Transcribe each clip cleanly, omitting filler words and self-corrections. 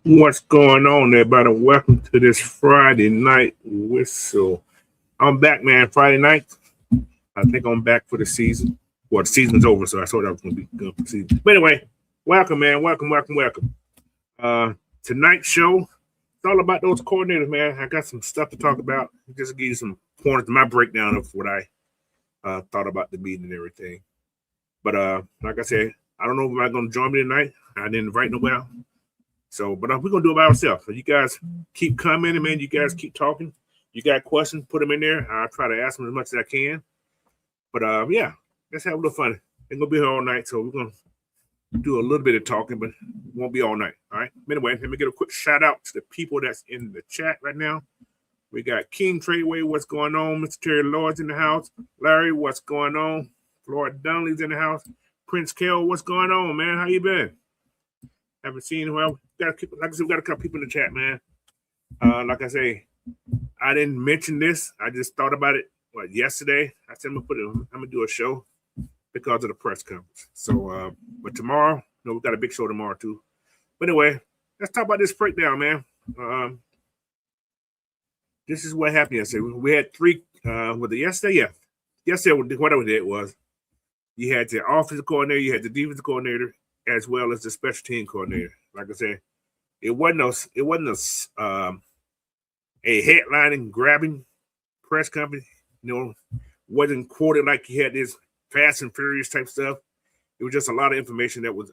What's going on, everybody? Welcome to this Friday night whistle. I'm back, man. Friday night. I think I'm back for the season. Well, the season's over, so I thought I was going to be good for the season. But anyway, welcome, man. Welcome. Tonight's show, it's all about those coordinators, man. I got some stuff to talk about. Just to give you some pointers to my breakdown of what I thought about the meeting and everything. But like I said, I don't know if I'm going to join me tonight. I didn't invite nobody. So, but we're going to do it by ourselves. So you guys keep commenting, man. You guys keep talking. You got questions, put them in there. I'll try to ask them as much as I can. But, yeah, let's have a little fun. Ain't going to be here all night, so we're going to do a little bit of talking, but it won't be all night, all right? Anyway, let me get a quick shout-out to the people that's in the chat right now. We got King Tradeway, what's going on? Mr. Terry Lloyd's in the house. Larry, what's going on? Floyd Dunley's in the house. Prince Kell, what's going on, man? How you been? Haven't seen well. Like I said, we got a couple people in the chat, man. Like I say, I didn't mention this. I just thought about it yesterday. I said I'm gonna do a show because of the press conference. So, but tomorrow, we got a big show tomorrow too. But anyway, let's talk about this breakdown, man. This is what happened yesterday. We had three. Was it yesterday? Yeah, yesterday. Whatever day it was, you had the offensive coordinator, you had the defensive coordinator, as well as the special team coordinator. Like I said, it wasn't a headlining, grabbing press conference. Wasn't quoted like he had this fast and furious type stuff. It was just a lot of information that was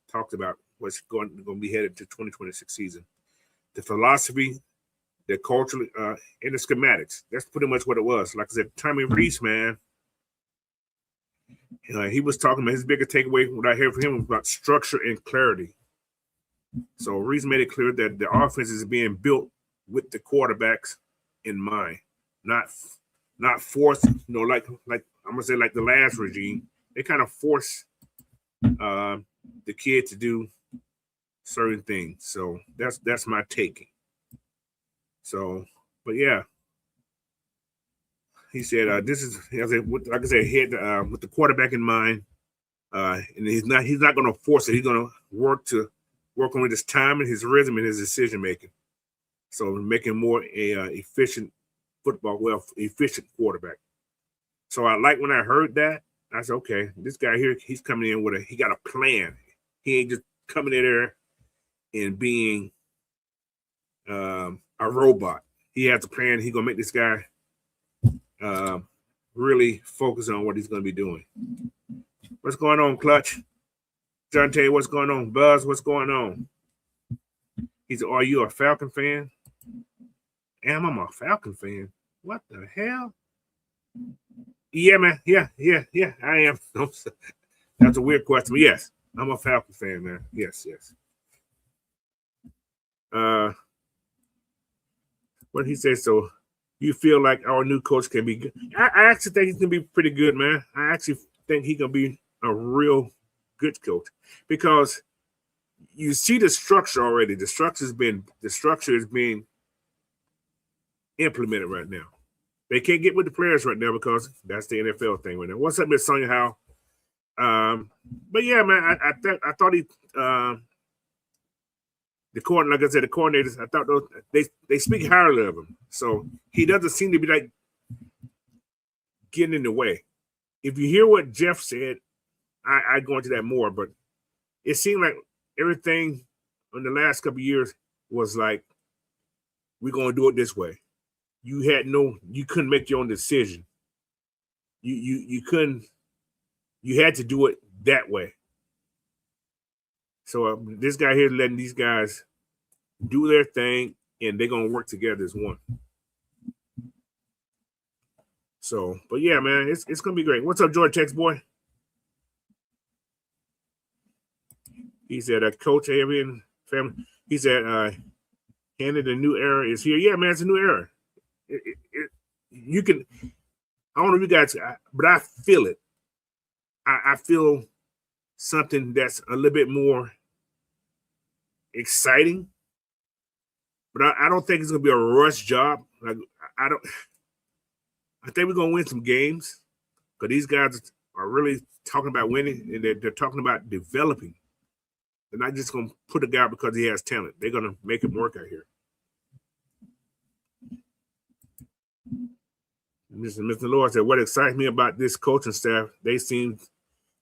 talked about what's going to be headed to 2026 season. The philosophy, the culture, and the schematics. That's pretty much what it was. Like I said, Tommy Reese, man, he was talking about his biggest takeaway, what I heard from him, was about structure and clarity. So Reese made it clear that the offense is being built with the quarterbacks in mind, not forced. Like I'm gonna say, like the last regime, they kind of force the kid to do certain things. So that's my take. So, but yeah. He said, "This is, like I said, with the quarterback in mind, and he's not going to force it. He's going to work on his time and his rhythm and his decision making. So making more efficient efficient quarterback. So I like when I heard that. I said, okay, this guy here, he's coming in he got a plan. He ain't just coming in there and being a robot. He has a plan. He's gonna make this guy." Really focus on what he's going to be doing. What's going on, Clutch? John Tay, what's going on? Buzz, what's going on? He said, "Are you a Falcon fan?" I'm a Falcon fan. What the hell? Yeah, man. Yeah, I am. That's a weird question. But yes, I'm a Falcon fan, man. Yes. What he said, so you feel like our new coach can be good? I actually think he's going to be pretty good, man. I actually think he's going to be a real good coach because you see the structure already. The structure is being implemented right now. They can't get with the players right now because that's the NFL thing right now. What's up, Miss Sonia Howe? But yeah, man, I thought he the coordinators, I thought they speak highly of him. So he doesn't seem to be like getting in the way. If you hear what Jeff said, I go into that more, but it seemed like everything in the last couple of years was like, we're going to do it this way. You couldn't make your own decision. You couldn't, you had to do it that way. So this guy here is letting these guys do their thing, and they're going to work together as one. So, but yeah, man, it's gonna be great. What's up, George Tex boy? He said, Coach Avian family. He said, handed the new era is here. Yeah, man, it's a new era. You can, I don't know if you guys, but I feel it. I feel something that's a little bit more exciting, but I don't think it's gonna be a rush job. Like I think we're gonna win some games because these guys are really talking about winning, and they're talking about developing. They're not just gonna put a guy because he has talent. They're gonna make him work out here. Mr. Lord said, "What excites me about this coaching staff? They seem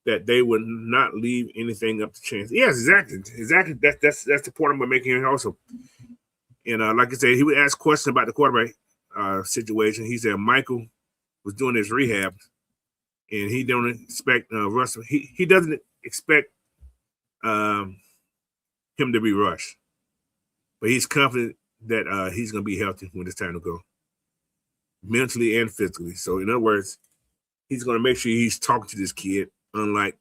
that they would not leave anything up to chance." Yes, exactly. That's the point I'm making here also. And like I said, he would ask questions about the quarterback situation. He said Michael was doing his rehab, and he don't expect Russell. He doesn't expect him to be rushed, but he's confident that he's going to be healthy when it's time to go, mentally and physically. So in other words, he's going to make sure he's talking to this kid, unlike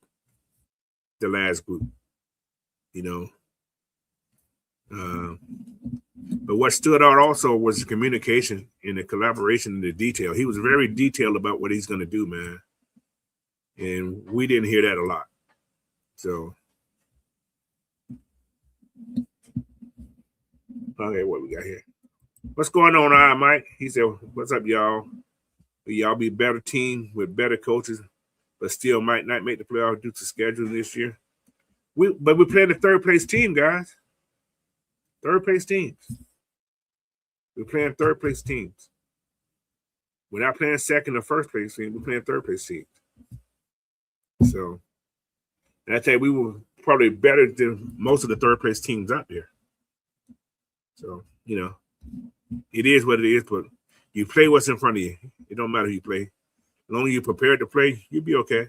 the last group, you know. But what stood out also was the communication and the collaboration and the detail. He was very detailed about what he's going to do, man. And we didn't hear that a lot. So, okay, what we got here? What's going on, Mike? He said, "What's up, y'all? Will y'all be a better team with better coaches, but still might not make the playoffs due to scheduling this year?" But we're playing the third place team, guys. Third place teams. We're playing third place teams. We're not playing second or first place teams. We're playing third place teams. So, and I tell you, we were probably better than most of the third place teams out there. So, you know, it is what it is, but you play what's in front of you. It don't matter who you play. As long as you're prepared to play, you'll be okay.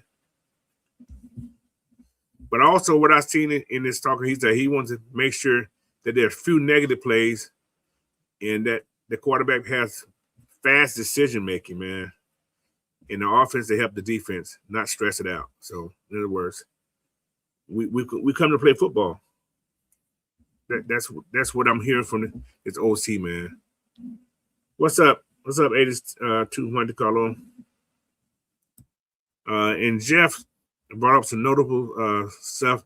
But also what I've seen in this talk, he said he wants to make sure that there's few negative plays and that the quarterback has fast decision-making, man. In the offense to help the defense, not stress it out. So, in other words, we come to play football. That's what I'm hearing from this OC, man. What's up? What's up, 8200 Carlo? And Jeff brought up some notable stuff.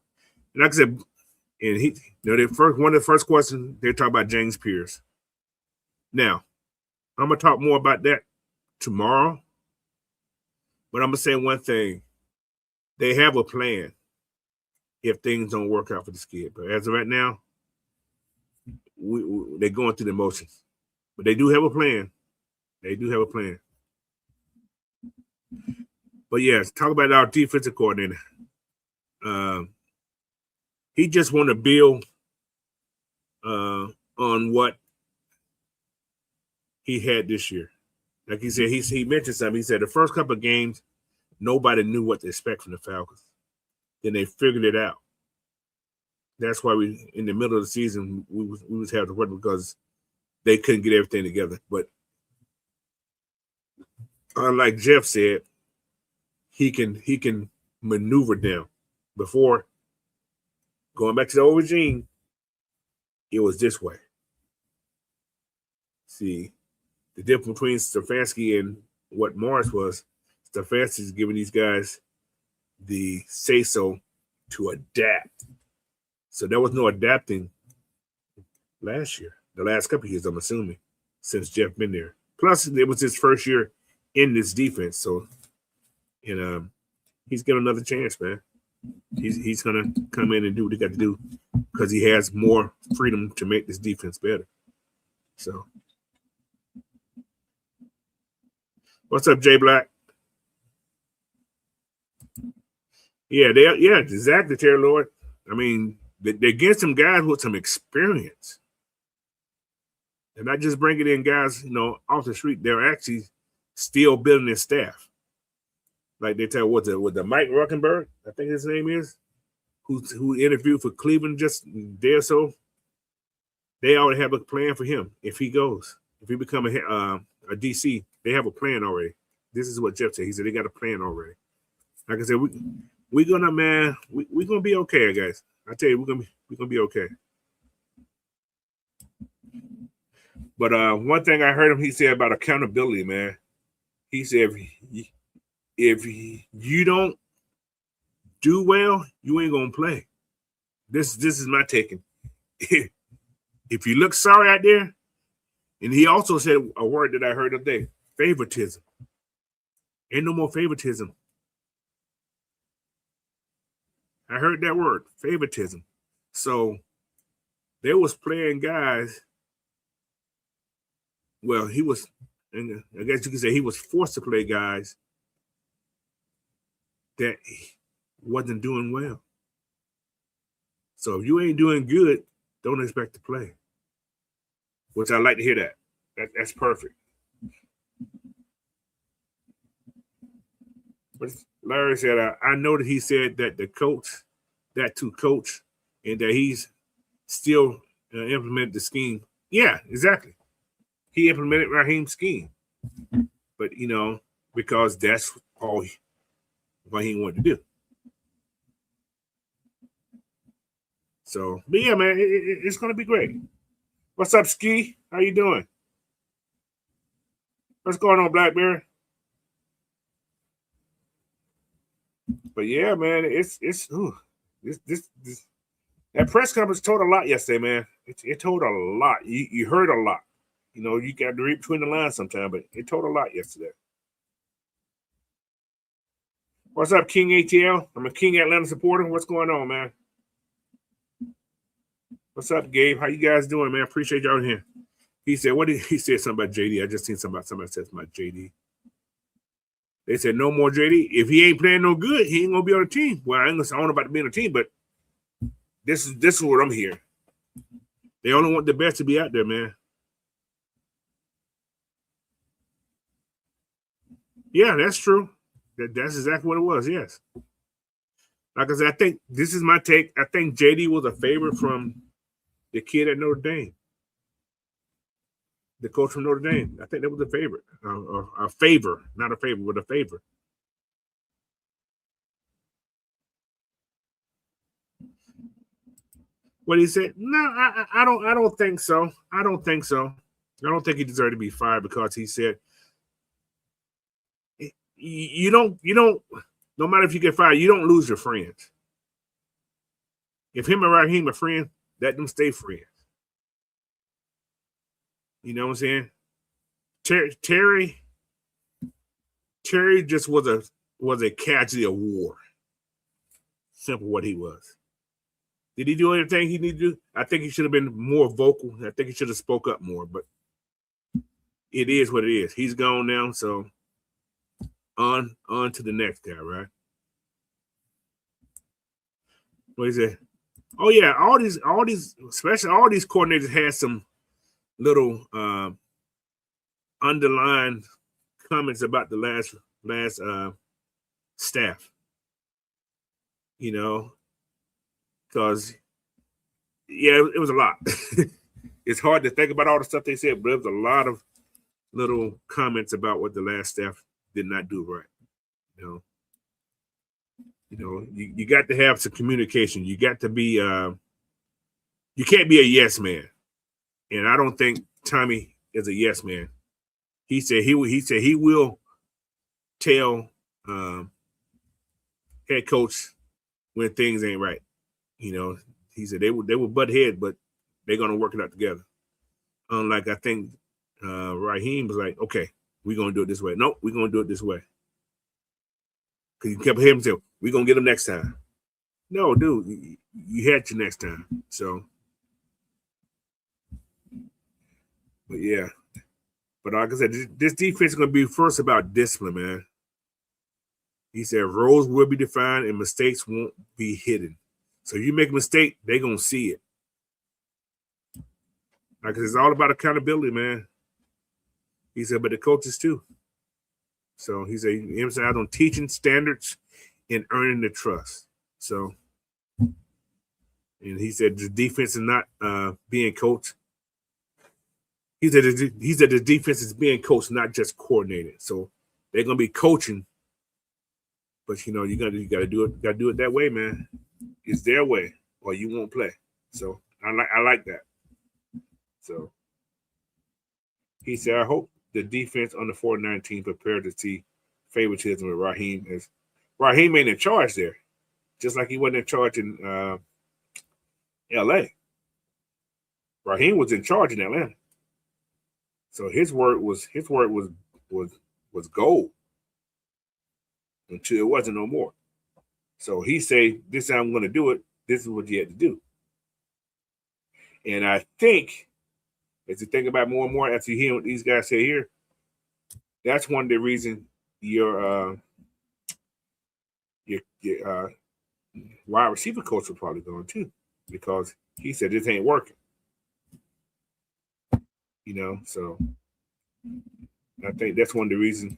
And like I said, and he, one of the first questions they talk about James Pierce. Now, I'm gonna talk more about that tomorrow. But I'm gonna say one thing: they have a plan if things don't work out for this kid. But as of right now, they're going through the motions. But they do have a plan. They do have a plan. But yeah, talk about our defensive coordinator. He just want to build on what he had this year. Like he said, he mentioned something. He said the first couple of games, nobody knew what to expect from the Falcons. Then they figured it out. That's why we, in the middle of the season, we was having to work because they couldn't get everything together. But like Jeff said, he can maneuver them. Before going back to the old regime, it was this way. See, the difference between Stefanski and what Morris was, Stefanski is giving these guys the say-so to adapt. So there was no adapting last year, the last couple of years, I'm assuming, since Jeff been there. Plus, it was his first year in this defense. So, and he's getting another chance, man. He's going to come in and do what he got to do because he has more freedom to make this defense better. So, what's up, Jay Black? Yeah, exactly, Terry Lord. I mean, they get some guys with some experience. They're not just bringing in guys, off the street. They're actually still building their staff. Like they tell with the Mike Ruckenberg, I think his name is, who interviewed for Cleveland just a day or so. They already have a plan for him if he goes. If he become a DC, they have a plan already. This is what Jeff said. He said they got a plan already. Like I said, we're gonna, man, we're gonna be okay, guys. I tell you, we're gonna be okay. But one thing I heard him, he said about accountability, man. He said if you don't do well, you ain't gonna play. This is my taking. If you look sorry out there, and he also said a word that I heard today: favoritism. Ain't no more favoritism. I heard that word, favoritism. So they was playing guys. Well, he was, and I guess you could say he was forced to play guys that wasn't doing well. So if you ain't doing good, don't expect to play. Which I like to hear that. That's perfect. But Larry said, I know that he said that the coach, that to coach, and that he's still implemented the scheme. Yeah, exactly. He implemented Raheem's scheme. But, because that's all what he wanted to do. So, but yeah, man, it's going to be great. What's up, Ski? How you doing? What's going on, Blackberry? But yeah, man, it's that press conference told a lot yesterday, man. It told a lot. You heard a lot. You got to read between the lines sometimes, but it told a lot yesterday. What's up, King ATL? I'm a King Atlanta supporter. What's going on, man? What's up, Gabe? How you guys doing, man? Appreciate y'all here. He said, what did he say something about JD? I just seen somebody said something about JD. They said no more JD. If he ain't playing no good, he ain't gonna be on the team. Well, I don't know about to be on the team, but this is what I'm hearing. They only want the best to be out there, man. Yeah, that's true. That's exactly what it was. Yes. Like I said, I think this is my take. I think JD was a favorite from the kid at Notre Dame, the coach from Notre Dame. I think that was a favorite, a favor, not a favor, but a favor. What he said? No, I don't think so. I don't think so. I don't think he deserved to be fired because he said you don't. No matter if you get fired, you don't lose your friends. If him and Raheem are friends, let them stay friends. You know what I'm saying? Terry just was a casualty of war. Simple what he was. Did he do anything he needed to do? I think he should have been more vocal. I think he should have spoke up more, but it is what it is. He's gone now, so on to the next guy, right? What is it? Oh yeah, all these, especially all these coordinators had some little underlined comments about the last staff. Because it was a lot. It's hard to think about all the stuff they said, but there was a lot of little comments about what the last staff did not do right. You got to have some communication. You got to be you can't be a yes man. And I don't think Tommy is a yes man. He said he will tell head coach when things ain't right. He said they would butt heads, but they're gonna work it out together. Unlike I think Raheem was like, okay, we're gonna do it this way. Nope, we're gonna do it this way. Because you kept hearing him say, we're gonna get them next time. No, dude, you had your next time. So, but yeah. But like I said, this defense is gonna be first about discipline, man. He said roles will be defined and mistakes won't be hidden. So if you make a mistake, they're going to see it. Like it's all about accountability, man. He said, but the coaches too. So he said he emphasized on teaching standards and earning the trust. So, and he said the defense is not being coached. He said the defense is being coached, not just coordinated. So they're gonna be coaching, but you gotta do it that way, man. It's their way, or you won't play. So I like that. So he said, I hope the defense on the 49 team prepared to see favoritism with Raheem, as Raheem ain't in charge there, just like he wasn't in charge in LA. Raheem was in charge in Atlanta. So his word was gold until it wasn't no more. So he say, this is how I'm going to do it. This is what you had to do. And I think, as you think about more and more, after you hear what these guys say here, that's one of the reasons your wide receiver coach will probably go too, because he said this ain't working. So I think that's one of the reasons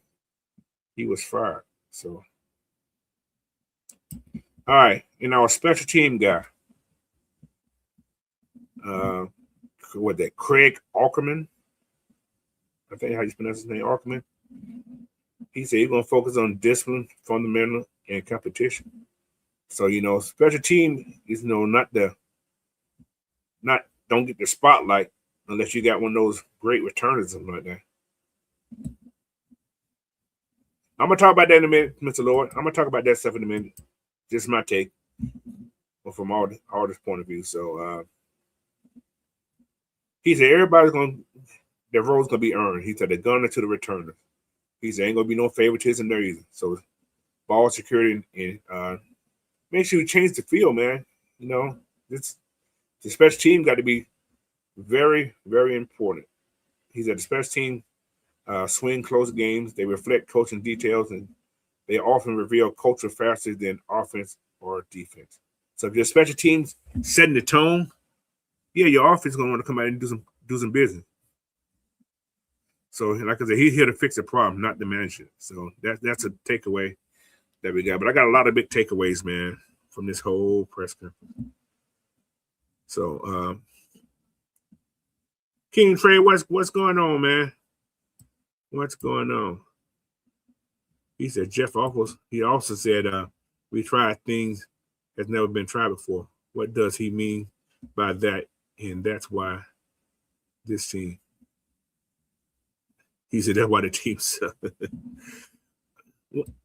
he was fired. So, all right, and our special team guy, Craig Aukerman, I think how you pronounce his name, Aukerman. He said he's gonna focus on discipline, fundamental, and competition. So special team is don't get the spotlight unless you got one of those great returners or something like that. I'm gonna talk about that in a minute, Mr. Lord. I'm gonna talk about that stuff in a minute. Just my take, from all this point of view. So he said their role's gonna be earned. He said the gunner to the returner. He said ain't gonna be no favoritism there either. So ball security and make sure you change the field, man. The special team got to be very, very important. He said the special team swing close games. They reflect coaching details, and they often reveal culture faster than offense or defense. So if your special teams setting the tone, your offense is going to want to come out and do some business. So, like I said, he's here to fix the problem, not to manage it. So that's a takeaway that we got. But I got a lot of big takeaways, man, from this whole press conference. So, King Trey, what's going on, man? What's going on? He said Jeff Offals. He also said we tried things that's never been tried before. What does he mean by that? And that's why this team. He said that's why the team suck.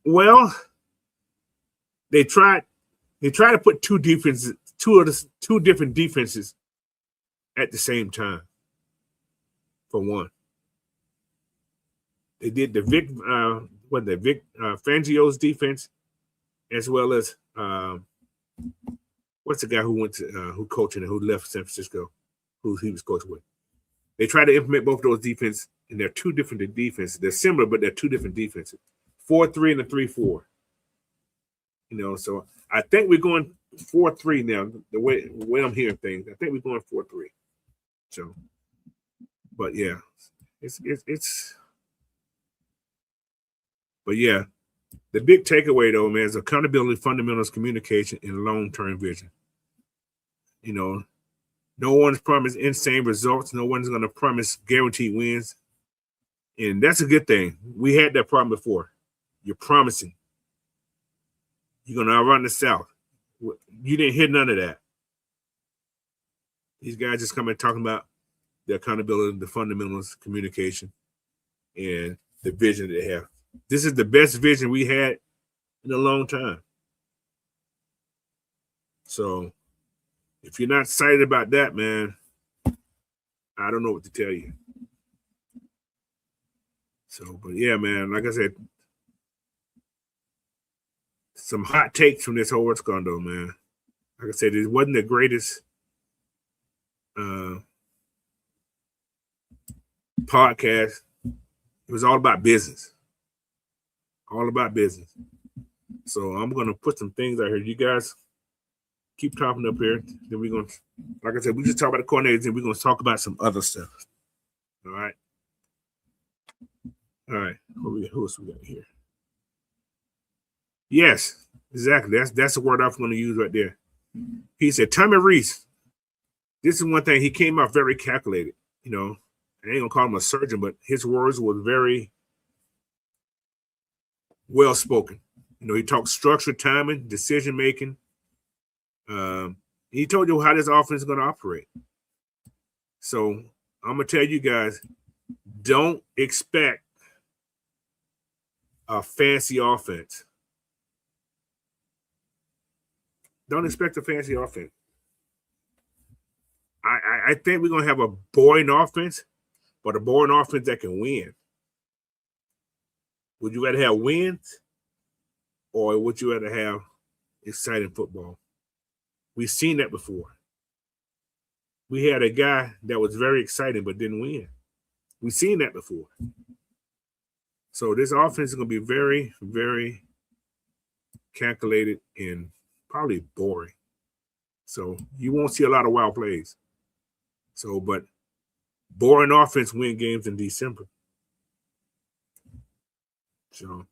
Well, they tried to put two different defenses at the same time. For one, they did the Vic Fangio's defense, as well as what's the guy who coached and who left San Francisco, who he was coaching with. They tried to implement both of those defenses, and they're two different defenses. They're similar, but they're two different defenses. 4-3 and a 3-4. So I think we're going 4-3 now. The way I'm hearing things, I think we're going 4-3. So, but yeah, it's. But yeah, the big takeaway though, man, is accountability, fundamentals, communication, and long-term vision. No one's promised insane results. No one's going to promise guaranteed wins. And that's a good thing. We had that problem before. You're promising. You're going to outrun the South. You didn't hear none of that. These guys just come and talking about the accountability, the fundamentals, communication, and the vision that they have. This is the best vision we had in a long time. So if you're not excited about that, man, I don't know what to tell you. So, but yeah, man, like I said, some hot takes from this whole scandal, man. Like I said, it wasn't the greatest podcast. It was all about business. All about business. So I'm going to put some things out here. You guys keep talking up here. Then we're going to, like I said, we just talk about the coordinators and we're going to talk about some other stuff. All right. All right. Who else we got here? Yes, exactly. That's the word I'm going to use right there. He said, Tommy Reese. This is one thing. He came out very calculated. I ain't going to call him a surgeon, but his words were very well spoken. He talked structure, timing, decision making. He told you how this offense is going to operate. So I'm going to tell you guys, don't expect a fancy offense. Don't expect a fancy offense. I think we're going to have a boring offense, but a boring offense that can win. Would you rather have wins, or would you rather have exciting football? We've seen that before. We had a guy that was very exciting but didn't win. We've seen that before. So this offense is going to be very, very calculated and probably boring. So you won't see a lot of wild plays. So, but boring offense win games in December. So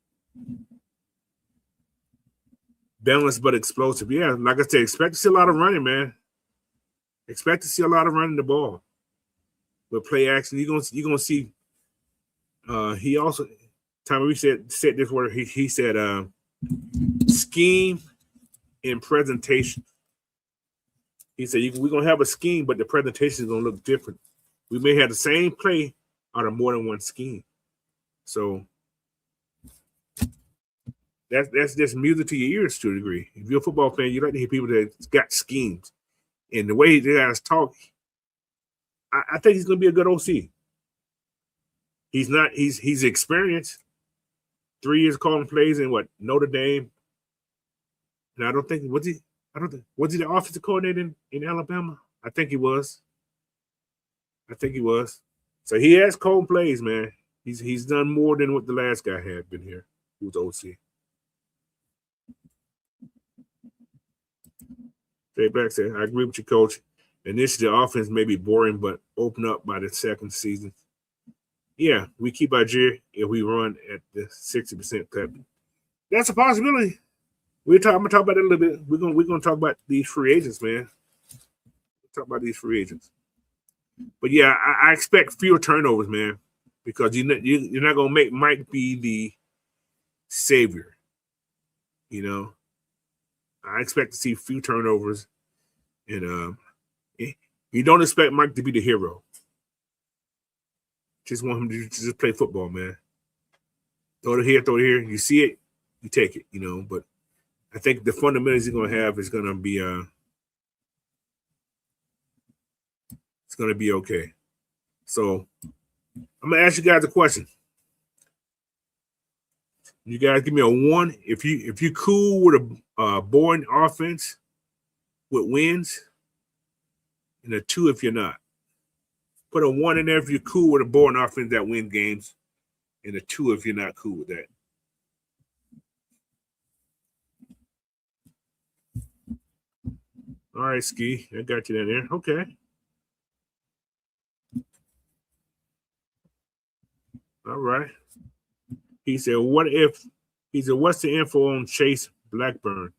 balanced but explosive. Yeah, like I said, expect to see a lot of running, man. Expect to see a lot of running the ball. With play action, you're gonna see. He also, Tommy said this word. He said scheme and presentation. He said we're gonna have a scheme, but the presentation is gonna look different. We may have the same play out of more than one scheme. So that's just music to your ears to a degree. If you're a football fan, you like to hear people that got schemes. And the way the guys talk, I think he's gonna be a good OC. He's experienced. 3 years calling plays in Notre Dame. And I don't think was he the offensive coordinator in Alabama? I think he was. So he has called plays, man. He's done more than what the last guy had been here, who was OC. Jay Black said, I agree with you, coach. Initially, the offense may be boring, but open up by the second season. Yeah, we keep our Jerry if we run at the 60% clip. That's a possibility. I'm gonna talk about that a little bit. We're gonna talk about these free agents, man. Talk about these free agents. But yeah, I expect fewer turnovers, man, because you're not gonna make Mike be the savior. I expect to see few turnovers, and you don't expect Mike to be the hero. Just want him to just play football, man. Throw it here. You see it, you take it, But I think the fundamentals he's going to have is going to be it's going to be okay. So I'm going to ask you guys a question. You guys give me a 1 if you cool with a boring offense with wins, and a 2 if you're not. Put a 1 in there if you're cool with a boring offense that wins games, and a 2 if you're not cool with that. All right, Ski. I got you in there. Okay. All right. He said, what's the info on Chase Blackburn?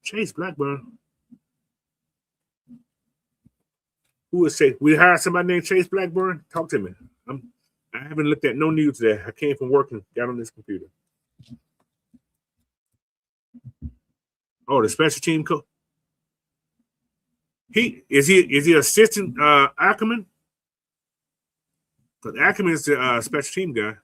Chase Blackburn? Who would say we hired somebody named Chase Blackburn? Talk to me. I haven't looked at no news today. I came from work and got on this computer. Oh, the special team coach. Is he assistant Ackerman? Because Ackerman is the special team guy.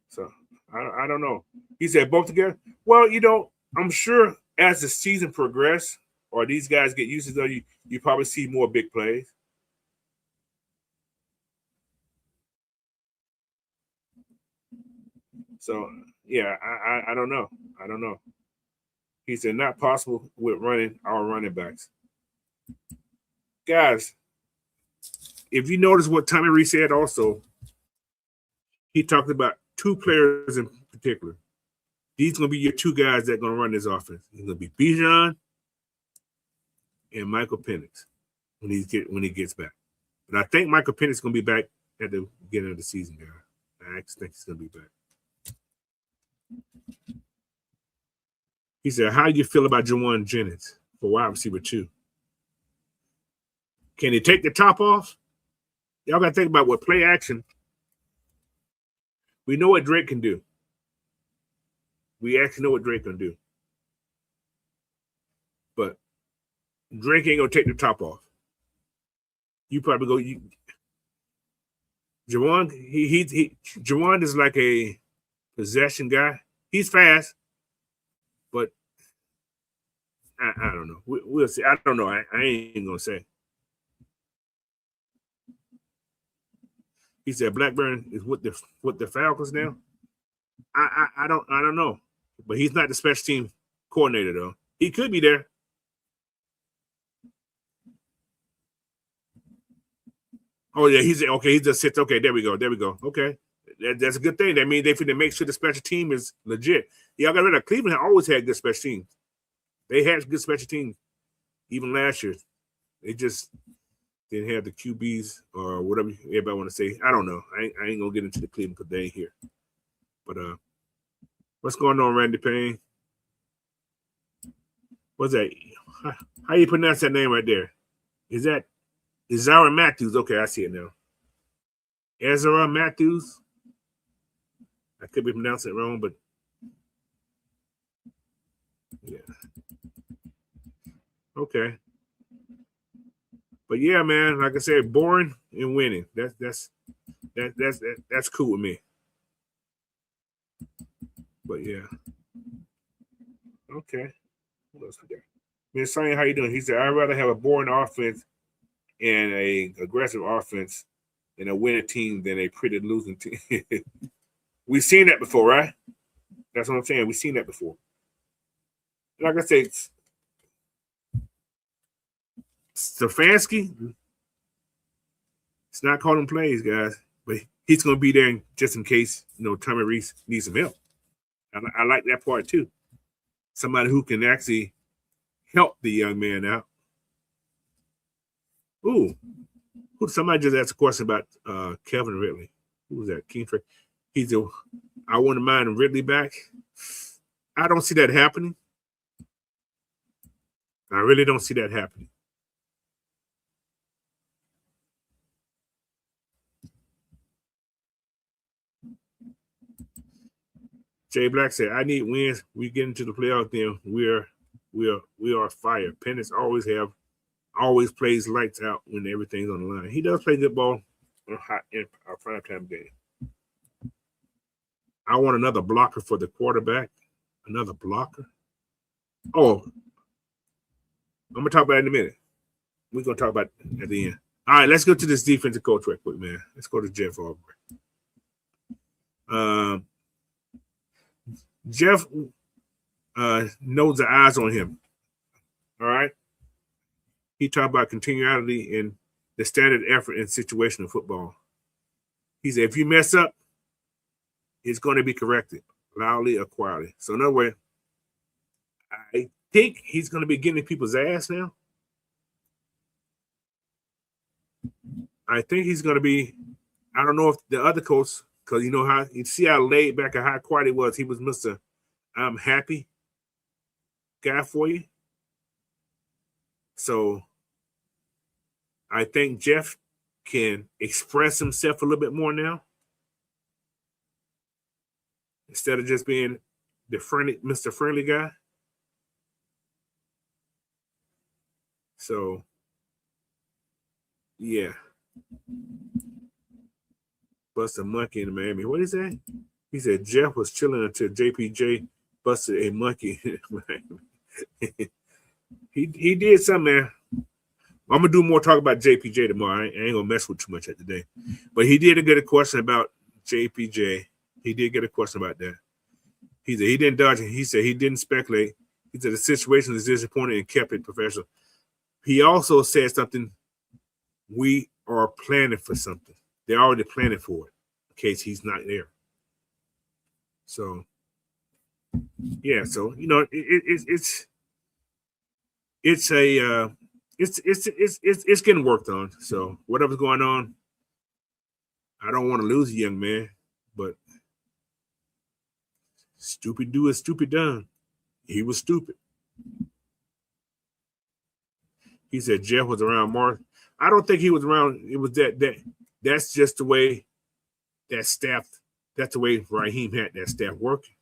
So I don't know. He said both together. Well, I'm sure as the season progresses or these guys get used to it, you probably see more big plays. So yeah, I don't know. He said not possible with running our running backs. Guys, if you notice what Tommy Reese said also, he talked about 2 players in particular. These are going to be your 2 guys that are going to run this offense. It's going to be Bijan and Michael Penix when he gets back. And I think Michael Penix is going to be back at the beginning of the season, guys. I actually think he's going to be back. He said, how do you feel about Jawan Jennings? for wide receiver 2. Can he take the top off? Y'all got to think about what play action. We know what Drake can do. We actually know what Drake can do. But Drake ain't going to take the top off. You probably go. Jawan, Jawan is like a possession guy. He's fast, but I don't know. We'll see. I don't know. I ain't gonna say. He said Blackburn is with the Falcons now. I don't know, but he's not the special team coordinator though. He could be there. Oh yeah, he's okay. He just sits. Okay, there we go. Okay, that's a good thing. That means they finna make sure the special team is legit. Y'all got rid of Cleveland. Always had good special teams. They had good special teams even last year. They just didn't have the QBs or whatever everybody want to say. I don't know. I ain't gonna get into the Cleveland because they ain't here. But what's going on, Randy Payne? What's that? How you pronounce that name right there? Is that Ezra Matthews? Okay, I see it now. Ezra Matthews. I could be pronouncing it wrong, but yeah. Okay. But yeah, man, like I said, boring and winning. That's cool with me. But yeah. Okay. What else we got? Miss Sonny, how you doing? He said, I'd rather have a boring offense and a aggressive offense than a winning team than a pretty losing team. We've seen that before, right? That's what I'm saying. We've seen that before. Like I said, Stefanski, it's not calling plays, guys, but he's going to be there just in case, Tommy Reese needs some help. I like that part too. Somebody who can actually help the young man out. Ooh, somebody just asked a question about Kevin Ridley. Who was that? King Trey. I wouldn't mind Ridley back. I don't see that happening. I really don't see that happening. Jay Black said, I need wins. We get into the playoff, then we are fire. Penix always plays lights out when everything's on the line. He does play good ball in our primetime game. I want another blocker for the quarterback. Another blocker. Oh, I'm going to talk about it in a minute. We're going to talk about it at the end. All right, let's go to this defensive coach right quick, man. Let's go to Jeff Aubrey. Jeff knows the eyes on him. All right. He talked about continuality and the standard effort in situational football. He said, if you mess up, it's going to be corrected, loudly or quietly. So in other words, I think he's going to be getting people's ass now. I think he's going to be, I don't know if the other coach, because you see how laid back and how quiet he was. He was Mr. I'm happy guy for you. So I think Jeff can express himself a little bit more now. Instead of just being the Mr. Friendly guy. So, yeah. Bust a monkey in Miami. What is that? He said Jeff was chilling until JPJ busted a monkey. he did something, man. I'm going to do more talk about JPJ tomorrow. I ain't going to mess with too much today. But he did get a question about JPJ. He did get a question about that. He said he didn't dodge it. He said he didn't speculate. He said the situation is disappointing and kept it professional. He also said something, we are planning for something. They're already planning for it in case he's not there. So, yeah. So it's getting worked on. So whatever's going on, I don't want to lose a young man, but stupid do is stupid done. He was stupid. He said Jeff was around March. I don't think he was around. It was that's just the way that staff, that's the way Raheem had that staff working.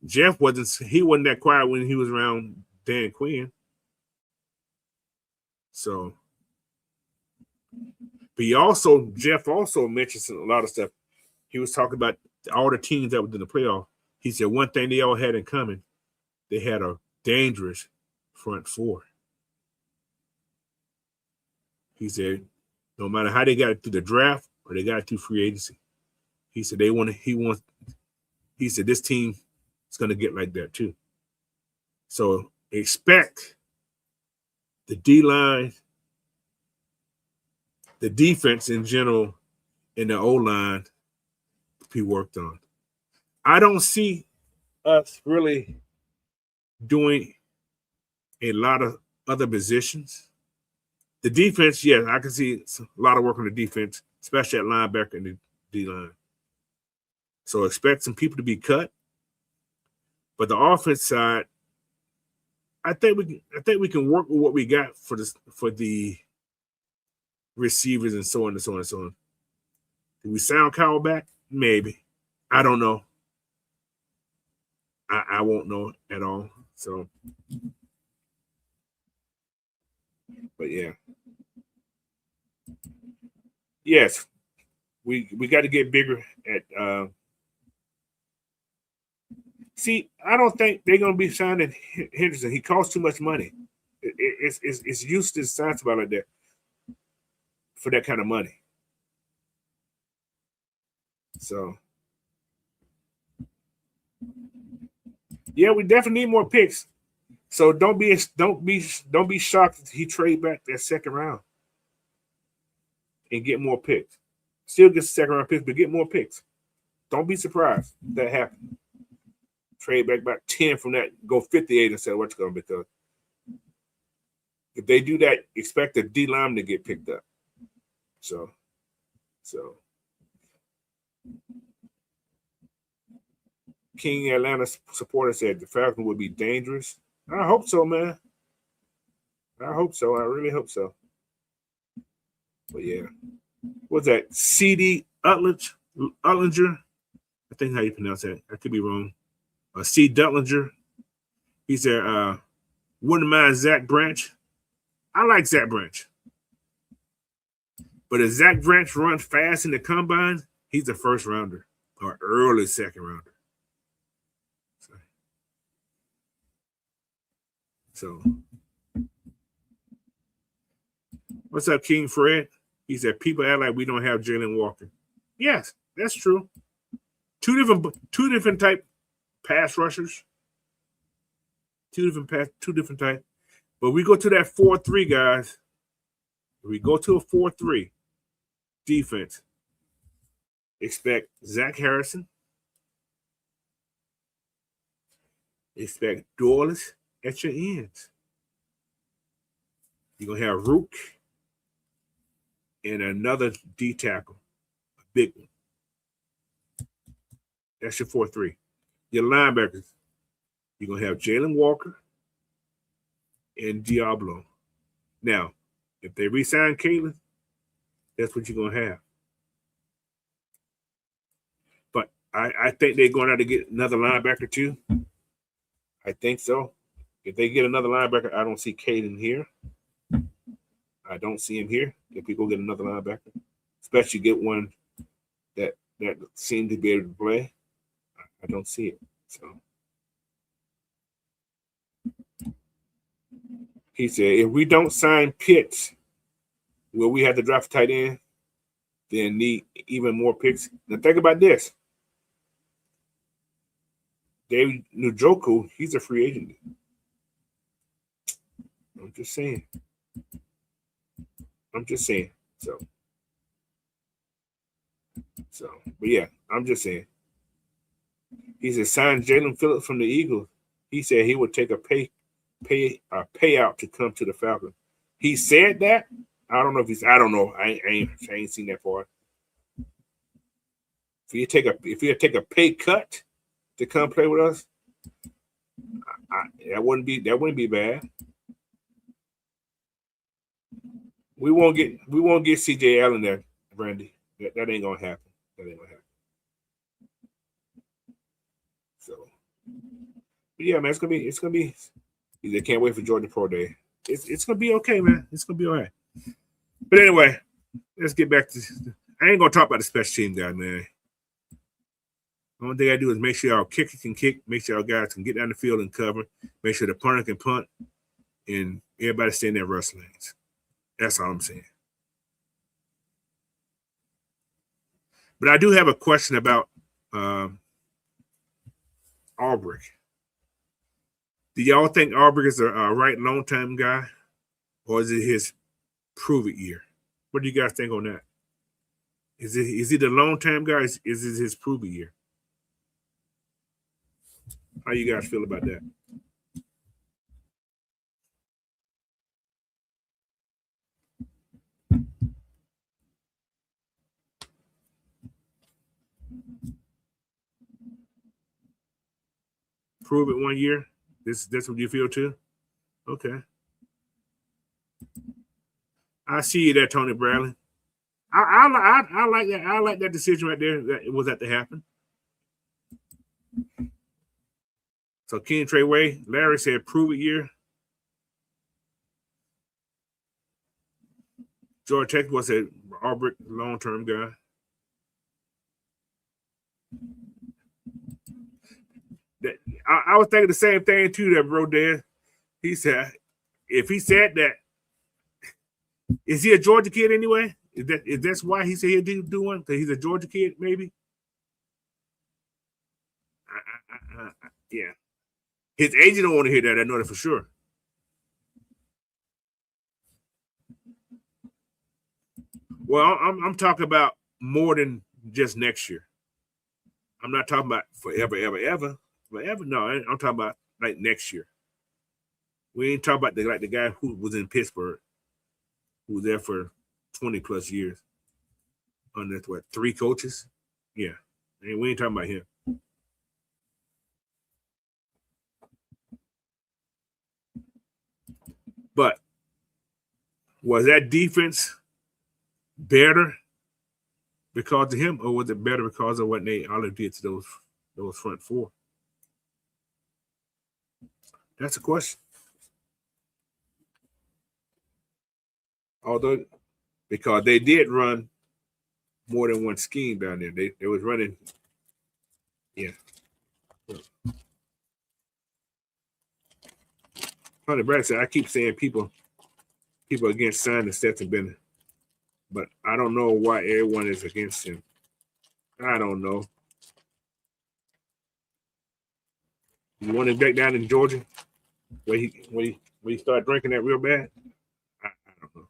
Jeff wasn't that quiet when he was around Dan Quinn. So, but Jeff also mentions a lot of stuff. He was talking about all the teams that was in the playoff. He said one thing they all had in common, they had a dangerous front four. He said no matter how they got it through the draft or they got it through free agency, he said he said this team is going to get like that too. So expect the D-line, the defense in general, and the O-line to be worked on. I don't see us really doing a lot of other positions. The defense, yes, I can see a lot of work on the defense, especially at linebacker and the D-line. So expect some people to be cut. But the offense side, I think we can work with what we got for the receivers and so on and so on and so on. Do we sound Kyle back? Maybe. I don't know. I won't know at all. So, but yeah. Yes, we got to get bigger at. See, I don't think they're going to be signing Henderson. He costs too much money. It's useless to sign somebody like that for that kind of money. So, yeah, we definitely need more picks. So don't be shocked if he trade back that second round and get more picks. Still get second round picks, but get more picks. Don't be surprised if that happens. Trade back about 10 from that, go 58 instead of what's going to, because if they do that, expect the D line to get picked up. So King Atlanta supporter said the Falcons would be dangerous. I hope so, man. I hope so. I really hope so. But yeah, what's that? C.D. Utlinger? I think how you pronounce that. I could be wrong. C. Dutlinger. He said, wouldn't mind Zach Branch. I like Zach Branch. But if Zach Branch runs fast in the combine, he's a first rounder or early second rounder. So what's up, King Fred? He said, people act like we don't have Jalen Walker. Yes, that's true. Two different type pass rushers. Two different type. But we go to that 4-3, guys. We go to a 4-3 defense. Expect Zach Harrison. Expect Dorless at your ends. You're gonna have Rook and another D tackle, a big one. That's your 4-3. Your linebackers, you're going to have Jalen Walker and Diablo. Now, if they re-sign Caitlin, that's what you're going to have. But I think they're going to have to get another linebacker too. I think so. If they get another linebacker, I don't see Caden here. I don't see him here. If we go get another linebacker, especially get one that seemed to be able to play, I don't see it. So he said, if we don't sign Pitts, will we have to draft a tight end? Then need even more picks. Now think about this. David Njoku, he's a free agent. I'm just saying. So, but yeah, I'm just saying. He said sign Jalen Phillips from the Eagles. He said he would take a payout to come to the Falcons. He said that. I don't know if I don't know. I ain't seen that part. If you take a pay cut to come play with us, That wouldn't be bad. We won't get CJ Allen there, Brandy. That ain't gonna happen. That ain't gonna happen. So, but yeah, man, it's gonna be. I can't wait for Georgia Pro Day. It's gonna be okay, man. It's gonna be all right. But anyway, let's get back to. I ain't gonna talk about the special team guy, man. The only thing I do is make sure our kicker can kick, make sure our guys can get down the field and cover, make sure the punter can punt, and everybody stay in their rush lanes. That's all I'm saying. But I do have a question about Aubrey. Do y'all think Aubrey is a right long-term guy, or is it his prove-it year? What do you guys think on that? Is he the long-term guy? Is it his prove-it year? How you guys feel about that? Prove it 1 year. That's what you feel too. Okay. I see you there, Tony Bradley. I like that. I like that decision right there. That it was that to happen. So Ken Treyway, Larry said prove it year. George Tech was a Aubrey long-term guy. That I was thinking the same thing too. That bro there, he said, if he said that, is he a Georgia kid anyway? Is that's why he said he'd do one? Because he's a Georgia kid, maybe. Yeah, his agent don't want to hear that. I know that for sure. Well, I'm talking about more than just next year. I'm not talking about forever, ever. Forever, no. I'm talking about like next year. We ain't talking about the guy who was in Pittsburgh, who was there for 20 plus years under what 3 coaches. Yeah, and we ain't talking about him. But was that defense better because of him, or was it better because of what Nate Olive did to those front 4? That's a question. Although, because they did run more than one scheme down there, they was running. Yeah. Hunter Brad said, I keep saying people against Simon Stetson Bennett, but I don't know why everyone is against him. I don't know. You want him back down in Georgia, where he started drinking that real bad? I don't know.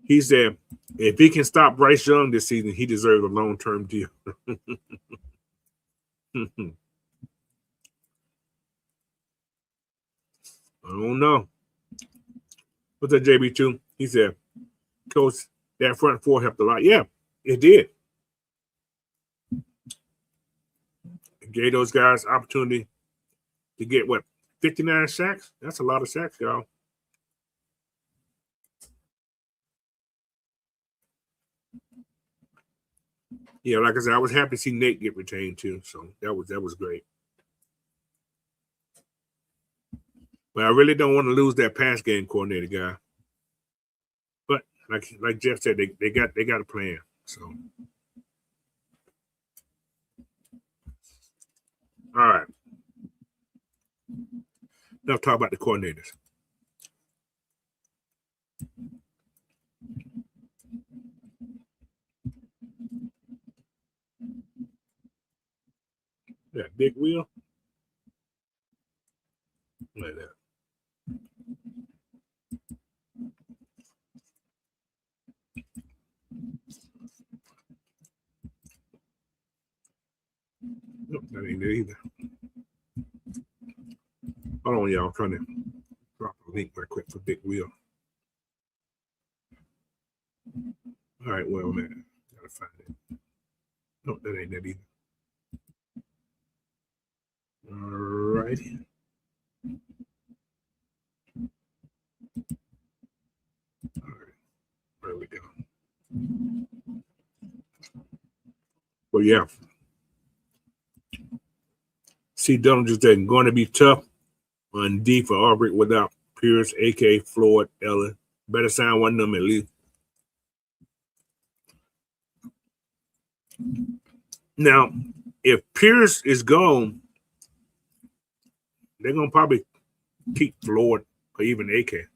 He said, if he can stop Bryce Young this season, he deserves a long-term deal. I don't know. What's that, JB2? He said, Coach, that front 4 helped a lot. Yeah, it did. It gave those guys opportunity to get, 59 sacks? That's a lot of sacks, y'all. Yeah, like I said, I was happy to see Nate get retained too. So that was great. But I really don't want to lose that pass game coordinator guy. But like Jeff said, they got a plan. So all right. Now talk about the coordinators. Yeah, big wheel. Like that. Nope, that ain't it either. Hold on, y'all. I'm trying to drop a link right quick for big wheel. All right, well, man, gotta find it. No, that ain't that either. All righty. All right. There we go. Well, yeah. C. Dunham just said, going to be tough on D for Aubrey without Pierce, AK, Floyd, Ellen. Better sign one of them at least. Now, if Pierce is gone, they're going to probably keep Floyd or even AK.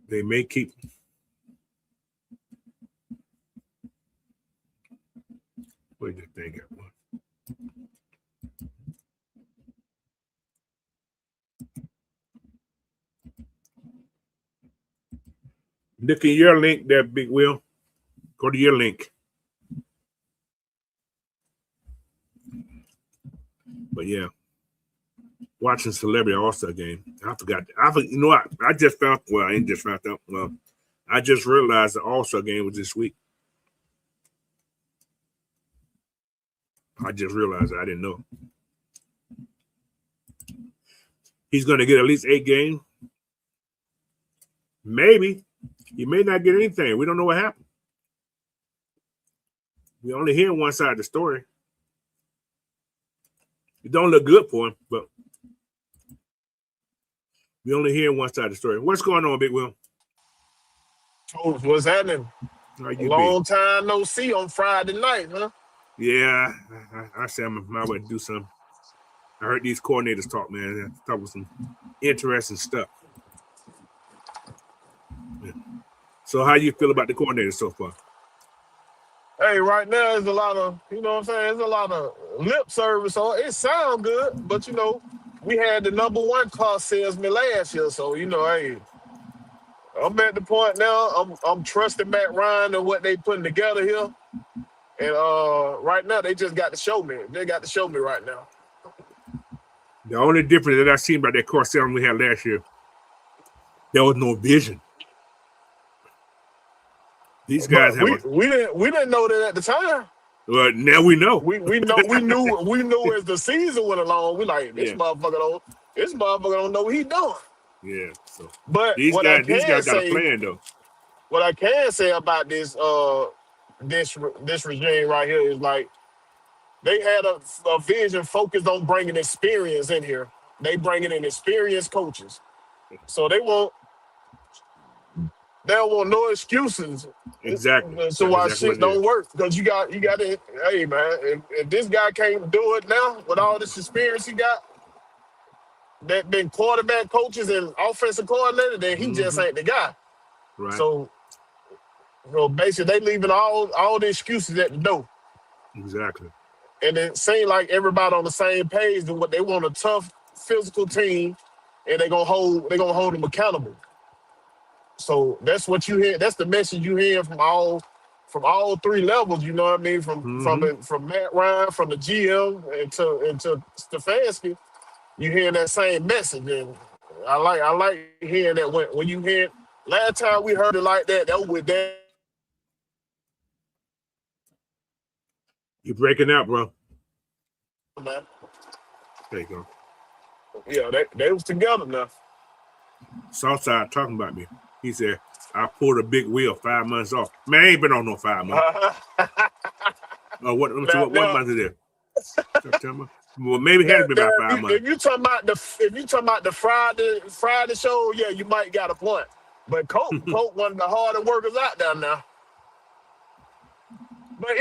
They may keep. Where'd the thing at? Look at your link there, Big Will. Go to your link. But yeah, watching Celebrity All-Star game. I forgot. You know what? I just found. Well, I ain't just found out. Well, I just realized the All-Star game was this week. I just realized I didn't know. He's going to get at least 8 games. Maybe. He may not get anything. We don't know what happened. We only hear one side of the story. It don't look good for him, but we only hear one side of the story. What's going on, Big Will? What's happening? How you Long time no see on Friday night, huh? Yeah, I said I'm my way to do something. I heard these coordinators talk, man. I talk with some interesting stuff. Yeah. So how you feel about the coordinators so far? Hey, right now there's a lot of, you know what I'm saying? There's a lot of lip service. So it sounds good, but you know, we had the #1 car salesman last year. So, you know, hey, I'm at the point now, I'm trusting Matt Ryan and what they putting together here. And right now they just got to show me. They got to show me right now. The only difference that I seen about that car salesman we had last year, there was no vision. These guys we didn't know that at the time. Well, now we know. We knew as the season went along. We like this motherfucker don't know what he doing. Yeah. So, but these guys got a plan though. What I can say about this regime right here is like they had a vision focused on bringing experience in here. They bringing in experienced coaches, so they don't want no excuses. Exactly. So why shit don't work? Because you got to, hey man, if this guy can't do it now with all this experience he got, that been quarterback coaches and offensive coordinator, then he just ain't the guy. Right. So basically they leaving all the excuses at the door. Exactly. And it seemed like everybody on the same page and what they want a tough physical team, and they're gonna hold them accountable. So that's what you hear. That's the message you hear from all 3 levels. You know what I mean? From Matt Ryan, from the GM, and to Stefanski, you hear that same message. And I like hearing that when you hear. Last time we heard it like that was with that. You're breaking out, bro. Man. There you go. Yeah, they was together now. Southside talking about me. He said, I pulled a big wheel 5 months off. Man, I ain't been on no 5 months. What month is it? September? Well, maybe it has been about 5 months. If you talking about the Friday show, yeah, you might got a point. But Colt one of the hardest workers out there now. But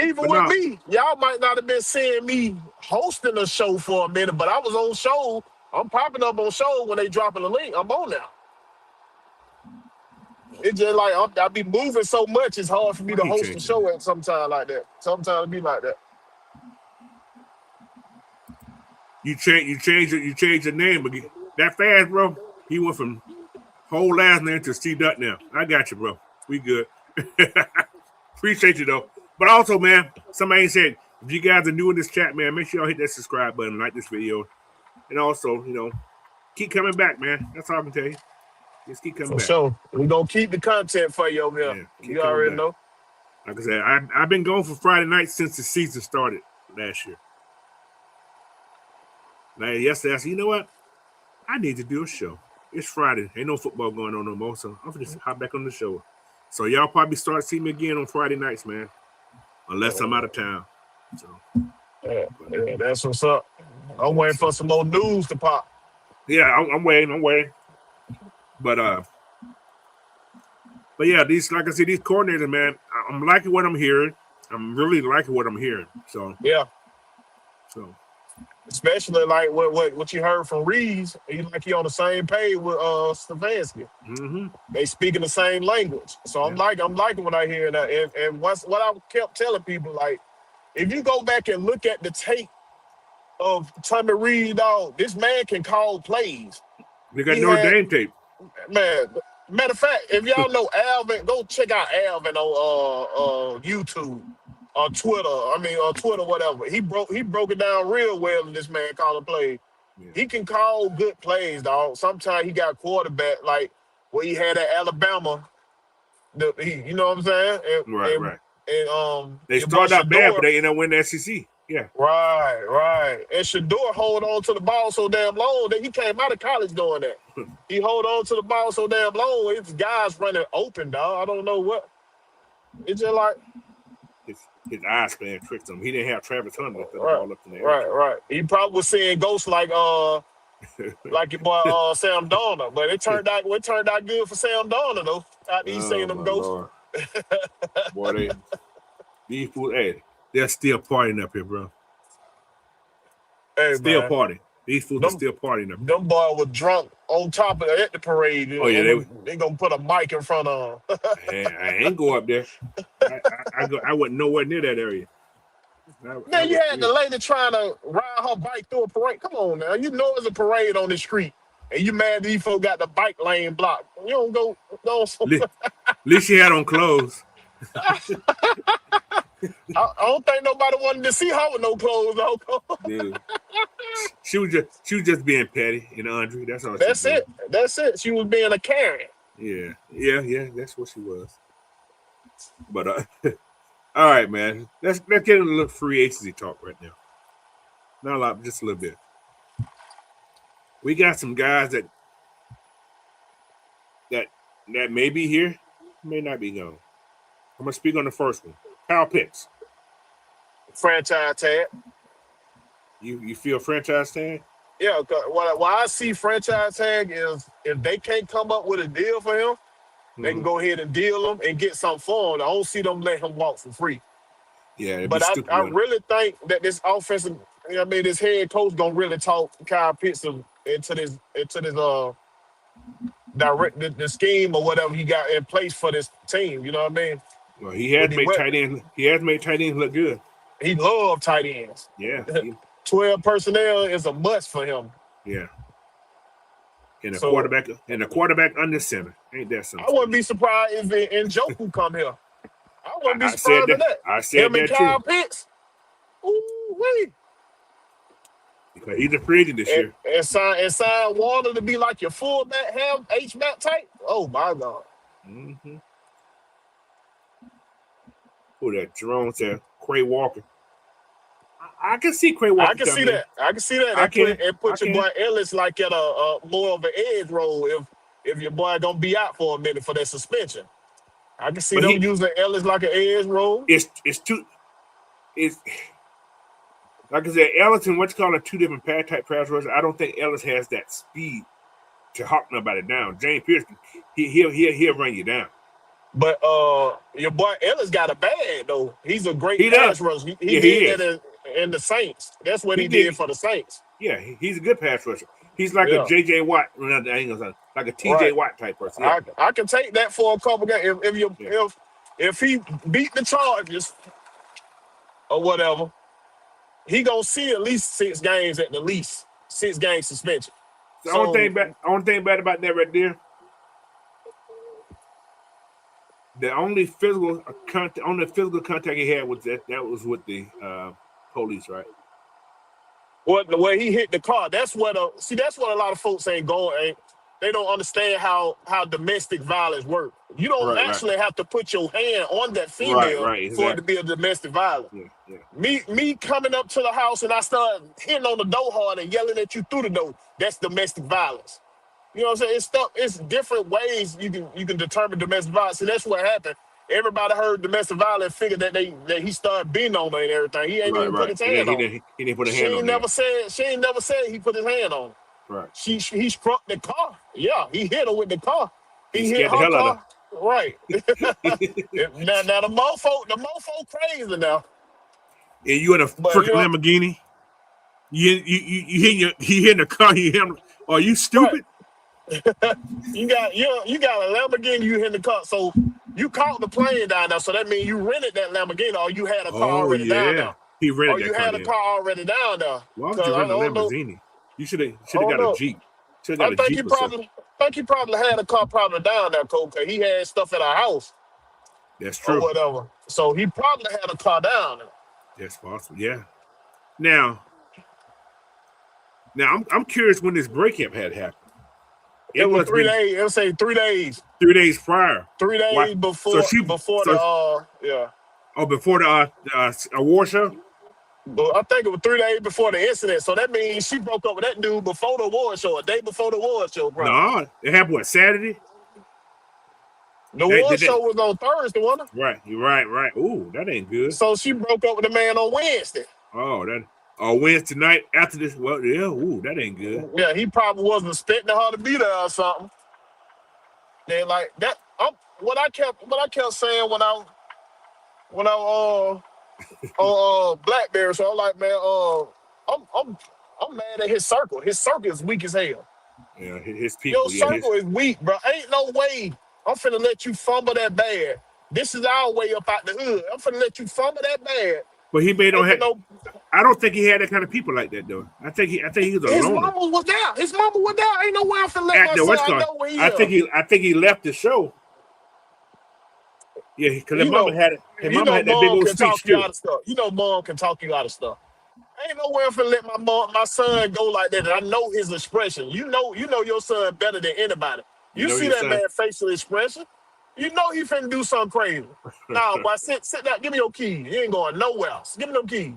me, y'all might not have been seeing me hosting a show for a minute, but I was on show. I'm popping up on show when they dropping the link. I'm on now. It's just like I be moving so much, it's hard for me to host a show at sometimes like that. Sometimes it be like that. You change your name again. That fast, bro. He went from whole last name to C. Dutt now. I got you, bro. We good. Appreciate you though. But also, man, somebody said, if you guys are new in this chat, man, make sure y'all hit that subscribe button, like this video. And also, you know, keep coming back, man. That's all I can tell you. Just keep coming For back. sure. We're going to keep the content for you over here. Yeah, You already know. Like I said, I've been going for Friday night since the season started last year. Like yesterday, I said, you know what? I need to do a show. It's Friday. Ain't no football going on no more, so I'm going to hop back on the show. So y'all probably start seeing me again on Friday nights, man. Unless I'm out of town. So Yeah, that's what's up. I'm waiting for some more news to pop. Yeah, I'm waiting. But yeah, these, like I said, these coordinators, man, I'm liking what I'm hearing. I'm really liking what I'm hearing. So yeah. Especially like what you heard from Reeves, he on the same page with Stefanski. Mm-hmm. They speaking the same language. So I'm liking what I hear that. And what I kept telling people, like, if you go back and look at the tape of Tommy Reed, dog, this man can call plays. They got Notre Dame tape. Man, matter of fact, if y'all know Alvin, go check out Alvin on YouTube or Twitter. Twitter, whatever. He broke it down real well in this man calling plays. Yeah. He can call good plays, dog. Sometimes he got quarterback like what he had at Alabama. You know what I'm saying? Right. And they started out bad, but they end up winning the SEC. Yeah. Right. And Shador hold on to the ball so damn long that he came out of college doing that. He hold on to the ball so damn long. It's guys running open, dog. I don't know what. It's just like his eyes playing tricks on him. He didn't have Travis Hunter to the ball up in the air. Right. He probably was seeing ghosts like your boy Sam Darnold, but it turned out good for Sam Darnold though. After he seen them ghosts. Boy, these fools, hey, they're still partying up here, bro. Hey, still man. partying. These fools are still partying up here. Them boys were drunk on top of at the parade. Oh yeah, they gonna put a mic in front of them. I ain't go up there. I wasn't nowhere near that area. Man, you had the lady trying to ride her bike through a parade. Come on now, you know it's a parade on the street, and you mad these folks got the bike lane blocked. You don't go. At least she had on clothes. I don't think nobody wanted to see her with no clothes though. Dude. She was just being petty and Andre. That's all. That's it. She was being a Karen. Yeah. That's what she was. But all right, man. Let's get into a little free agency talk right now. Not a lot, just a little bit. We got some guys that may be here, may not be gone. I'm gonna speak on the first one. Kyle Pitts. Franchise tag. You feel franchise tag? Yeah, what I see franchise tag is if they can't come up with a deal for him, they can go ahead and deal him and get something for him. I don't see them let him walk for free. Yeah, but I really think that this offensive, this head coach gonna really talk Kyle Pitts into this the scheme or whatever he got in place for this team. You know what I mean? Well, he has made tight ends look good. He loved tight ends. Yeah. 12 personnel is a must for him. Yeah. And a quarterback under center. Ain't that something? I wouldn't be surprised if Njoku come here. I wouldn't be surprised at that. I said him that and Kyle Pitts. Ooh-wee. Because he's a free agent this year. And sign Warner to be like your fullback, H-back type. Oh my God. Mm-hmm. Who that? Jerome said Quay Walker. I can see Quay Walker. I can see that. And put your boy Ellis like at a more of an edge role if your boy gonna be out for a minute for that suspension. I can see them using Ellis like an edge role. It's like I said, Ellis and two different type pass rushers. I don't think Ellis has that speed to hawk nobody down. James Pierce, he'll run you down. But your boy Ellis got a bag though. He's a great pass rusher. He did that in the Saints. That's what he did for the Saints. Yeah, he's a good pass rusher. He's like a J.J. Watt, like a T.J. Watt type person. Yeah. I can take that for a couple games. If he beat the Chargers or whatever, he gonna see at least 6 games at the least. 6 game suspension. The only thing bad about that right there, the only physical contact he had was that was with the police, right? What the way he hit the car? That's what a lot of folks ain't going. they don't understand how domestic violence works. You don't Right. actually have to put your hand on that Right. female Right. for it Exactly. to be a domestic violence. Yeah. Me coming up to the house and I start hitting on the door hard and yelling at you through the door, that's domestic violence. You know what I'm saying? It's different ways you can determine domestic violence. And that's what happened. Everybody heard domestic violence, figured that he started beating on her and everything. He ain't even put Right. his hand He on her. didn't put a She hand ain't on that. never said he put his hand on her. Right. He struck the car. Yeah, he hit her with the car. He He hit scared the her hell out of car. Right. now the mofo crazy now. And you in a But freaking Lamborghini. You hitting the car. Are you right. stupid? You got a Lamborghini, you hit the car. So you caught the plane down there. So that means you rented that Lamborghini or you had a car Oh already down yeah. there. He rented Or that you car had a then. car already down there. Why would Cause you I rent a don't know. Lamborghini? You should I have don't got a know. Jeep. Should have I got a think Jeep or something. he probably had a car probably down there, Cole, because he had stuff at our house That's or true. whatever. So he probably had a car down there. That's possible. Yeah. Now I'm curious when this breakup had happened. It It was must have 3 been days. It'll say 3 days. 3 days prior. 3 Why? days So before she so yeah. before the award show. But I think it was 3 days before the incident. So that means she broke up with that dude before the award show, a day before the award show, probably. No, it happened what Saturday. The Did award they? show was on Thursday, wasn't it? Right. You're right. Ooh, that ain't good. So she broke up with the man on Wednesday. Oh, that. Oh, Wednesday night after this. Well, yeah. Ooh, that ain't good. Yeah, he probably wasn't expecting her to be there or something. Then like that, what I kept saying when I on Blackberry, so I'm like, man, I'm mad at his circle. His circle is weak as hell. Yeah, his Your people. Yeah, circle is weak, bro. Ain't no way I'm finna let you fumble that bad. This is our way up out the hood. I'm finna let you fumble that bad. but he made on. Making no. I don't think he had that kind of people like that though. I think he was a His loner. mama was there. His mama was there. Ain't no way I'm finna let my At the what's son called. know where he I is. think he left the show. Yeah, because his mama had that big Mom old can speech talk you too. out of stuff. Mom can talk you out of stuff. Ain't no way I'm finna let my son go like that. And I know his expression. You know your son better than anybody. You You know see your that son. man facial expression. You know he finna do something crazy. Nah, boy, sit down. Give me your key. You ain't going nowhere else. Give me no key.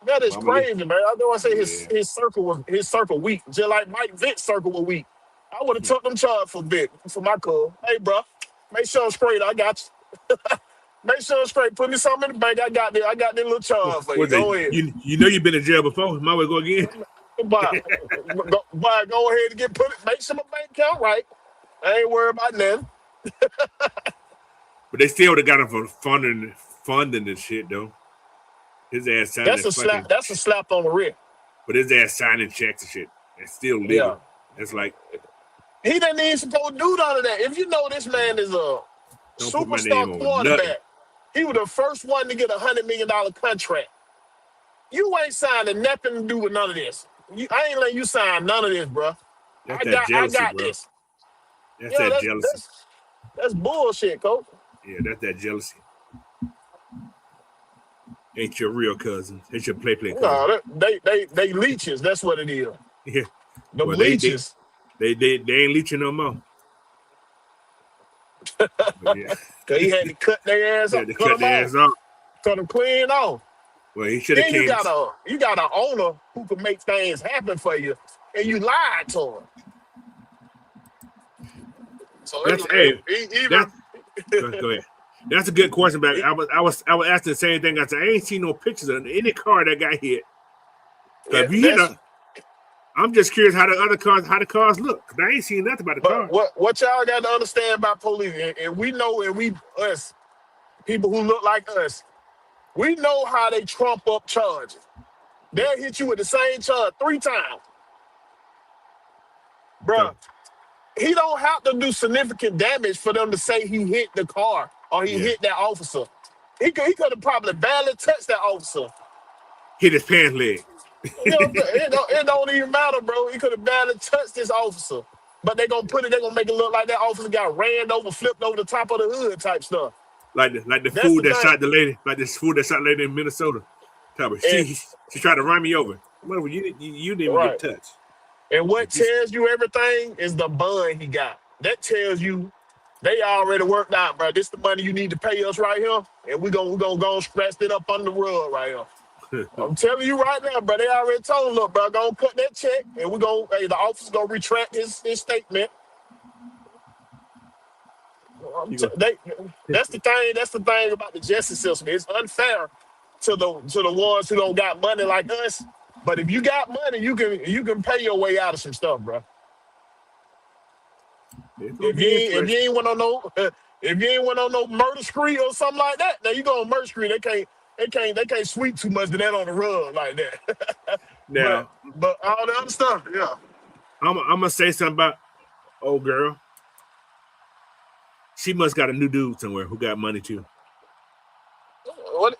That is Mama Lee. crazy, man. I know I say Yeah. his circle weak. Just like Mike Vick's circle was weak. I would have took them charge for Vic, for my cuz. Hey, bro, make sure I'm straight. I got you. Make sure I'm straight. Put me something in the bank. I got this little charge for you. What's that? Go ahead. You know you've been in jail before. Might well go again. Bye. Go ahead and make sure my bank account right. I ain't worried about nothing. But they still would have got him for funding this shit though. His ass signing fucking. That's a slap on the wrist. But his ass signing checks and shit. It's still legal. Yeah. It's like He didn't even supposed to do none of that. If you know this man is a don't put my name superstar on quarterback, nothing. he was the first one to get $100 million contract. You ain't signing nothing to do with none of this. I ain't letting you sign none of this, bro. That's that I jealousy, got bro. this. That's that jealousy. That's bullshit, coach. Yeah, that's that jealousy. Ain't your real cousin. It's your play cousin. No, they leeches. That's what it is. Yeah. The Well, leeches. They ain't leeching no more. Yeah. Cause he had to cut their ass Had off. to cut their ass off. Cut them clean off. Well, he should have Then came. you got an owner who can make things happen for you, and you lied to him. So That's go ahead. That's a good question, but I was asking the same thing. I said I ain't seen no pictures of any car that got hit. I'm just curious how the cars look. Cause I ain't seen nothing about the car. What y'all got to understand about police, and we know, us people who look like us, we know how they trump up charges. They'll hit you with the same charge 3 times, bro. He don't have to do significant damage for them to say he hit the car or he hit that officer. He could have probably badly touched that officer. Hit his pants leg. It don't even matter, bro. He could have badly touched this officer. But they're gonna make it look like that officer got ran over, flipped over the top of the hood type stuff. Like the fool that shot the lady, like this fool that shot the lady in Minnesota. She tried to run me over. Well, you didn't even get touched. And what tells you everything is the bond he got. That tells you they already worked out, bro. This the money you need to pay us right here, and we gonna go and scratch it up under the rug right here. I'm telling you right now, bro. They already told him, look, bro, gonna cut that check, and the officer gonna retract his statement. That's the thing. That's the thing about the justice system. It's unfair to the ones who don't got money like us. But if you got money, you can pay your way out of some stuff, bro. If you ain't went on no murder spree or something like that, now you go on murder spree. They can't sweep too much of that on the rug like that. Now, but all the other stuff, yeah. I'm gonna say something about old girl. She must got a new dude somewhere who got money too.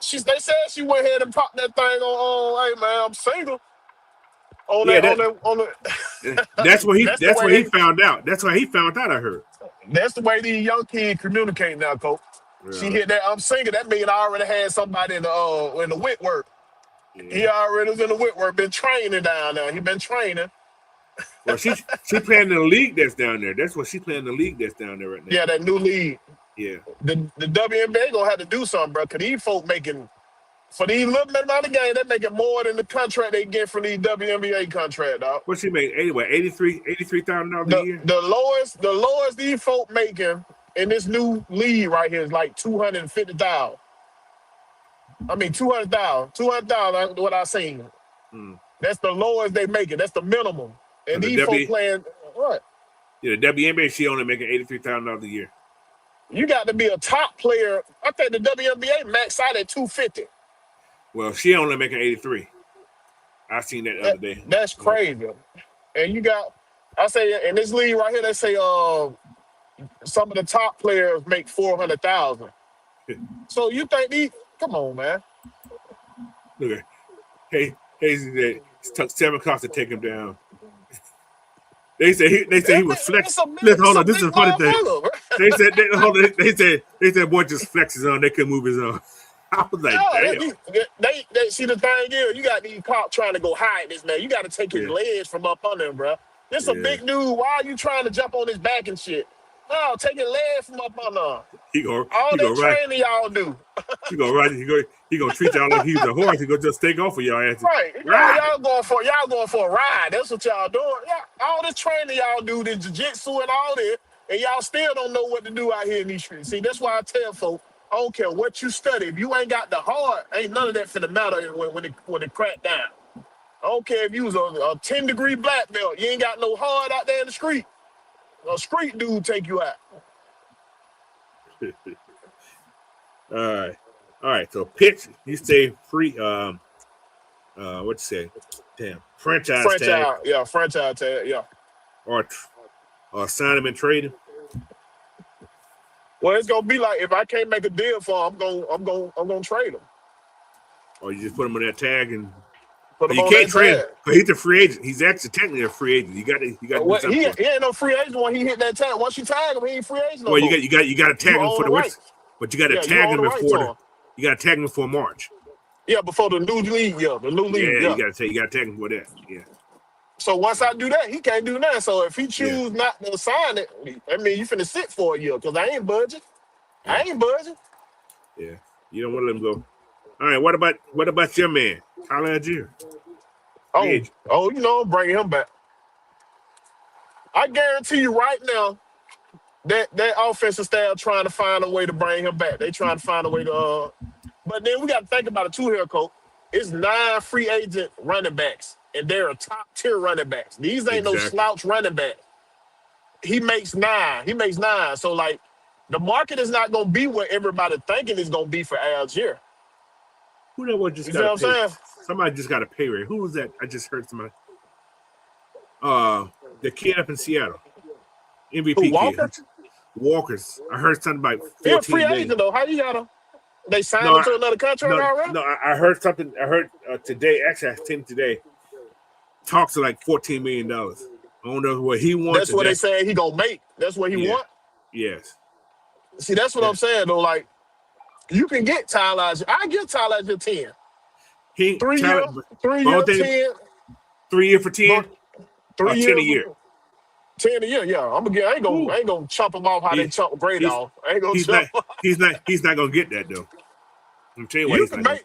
They said she went ahead and popped that thing on. Hey man, I'm single. That's what he found out. That's why he found out. I heard. That's the way these young kids communicate now, Coach. Yeah. She hit that I'm single. That means I already had somebody in the Whitworth. Yeah. He already was in the Whitworth. Been training down there. He been training. Well, she playing in the league that's down there. That's what she playing in the league that's down there right now. Yeah, that new league. Yeah. The WNBA gonna have to do something, bro. Cause these folk making for these little bit amount of game, they making more than the contract they get from these WNBA contract, dog. What she make? Anyway, $83,000 a year. The lowest these folk making in this new league right here is like $250,000. I mean 200,000. 200,000. What I seen. That's the lowest they making. That's the minimum. And these folk playing what? Yeah, the WNBA, she only making $83,000 a year. You got to be a top player. I think the WNBA maxed out at $250,000. Well, she only making 83. I seen that the other day. That's crazy. And you got, I say in this league right here, they say some of the top players make $400,000. So you think these? Come on, man. Look, it took 7 cops to take him down. They say he was flexing. Hold on, this is a funny thing. They said boy just flexes on. They couldn't move his arm. I was like, damn. They see the thing is, you got these cops trying to go hide this man. You got to take his legs from up under him, bro. This a big dude. Why are you trying to jump on his back and shit? No, take his legs from up under him. All that training y'all do. He gonna treat y'all like he's a horse. He gonna just take off of y'all ass. Right. Y'all going for a ride. That's what y'all doing. Yeah. All this training y'all do, the jiu-jitsu and all that, and y'all still don't know what to do out here in these streets. See, that's why I tell folks, I don't care what you study. If you ain't got the heart, ain't none of that finna matter when it crack down. I don't care if you was a 10-degree black belt. You ain't got no heart out there in the street. A street dude take you out. All right. So pitch, you say free. What you say? Damn, franchise tag. Yeah, franchise tag. Yeah. Or sign him and trade him. Well, it's gonna be like if I can't make a deal for him, I'm gonna trade him. Or you just put him on that tag and. Put him you on can't that trade tag. him. He's a free agent. He's actually technically a free agent. You got to do something. He ain't no free agent when he hit that tag. Once you tag him, he ain't free agent. Well, you got to tag him for the rights. But you got to tag him before you got to tag him before March. Yeah, before the new league. Yeah, the new league. Yeah, you got to tag him for that. Yeah. So once I do that, he can't do that. So if he choose not to sign it, I mean, you finna sit for a year because I ain't budging. I ain't budging. Yeah, you don't want to let him go. All right, what about your man, Tyler Algier? Bring him back. I guarantee you right now that offensive staff trying to find a way to bring him back. They trying to find a way to. But then we got to think about it too here, Coach. It's 9 free agent running backs, and they're top tier running backs. These ain't no slouch running back. He makes 9. So like, the market is not gonna be what everybody thinking is gonna be for Algier. Who that was just got a pay? Somebody just got a pay rate. Who was that? I just heard somebody. The kid up in Seattle. MVP Walker? kid. Walker's. I heard something about 14 He's a free agent though. How you got him? They signed him to another contract already? No, I heard something. I heard today. Actually, I seen today. Talks of like $14 million. I don't know what he wants. That's what they saying he gonna make. That's what he want. Yes. See, that's what I'm saying though. Like, you can get Tyler. I give Tyler 10. 3 year 10. 3 year for 10. 3 10 a years, year. 10 a year. Yeah, I ain't gonna chop them off how they He, chop Brady he's off. I ain't gonna he's chop. not he's not gonna get that though. I'm telling you why You he's can not gonna.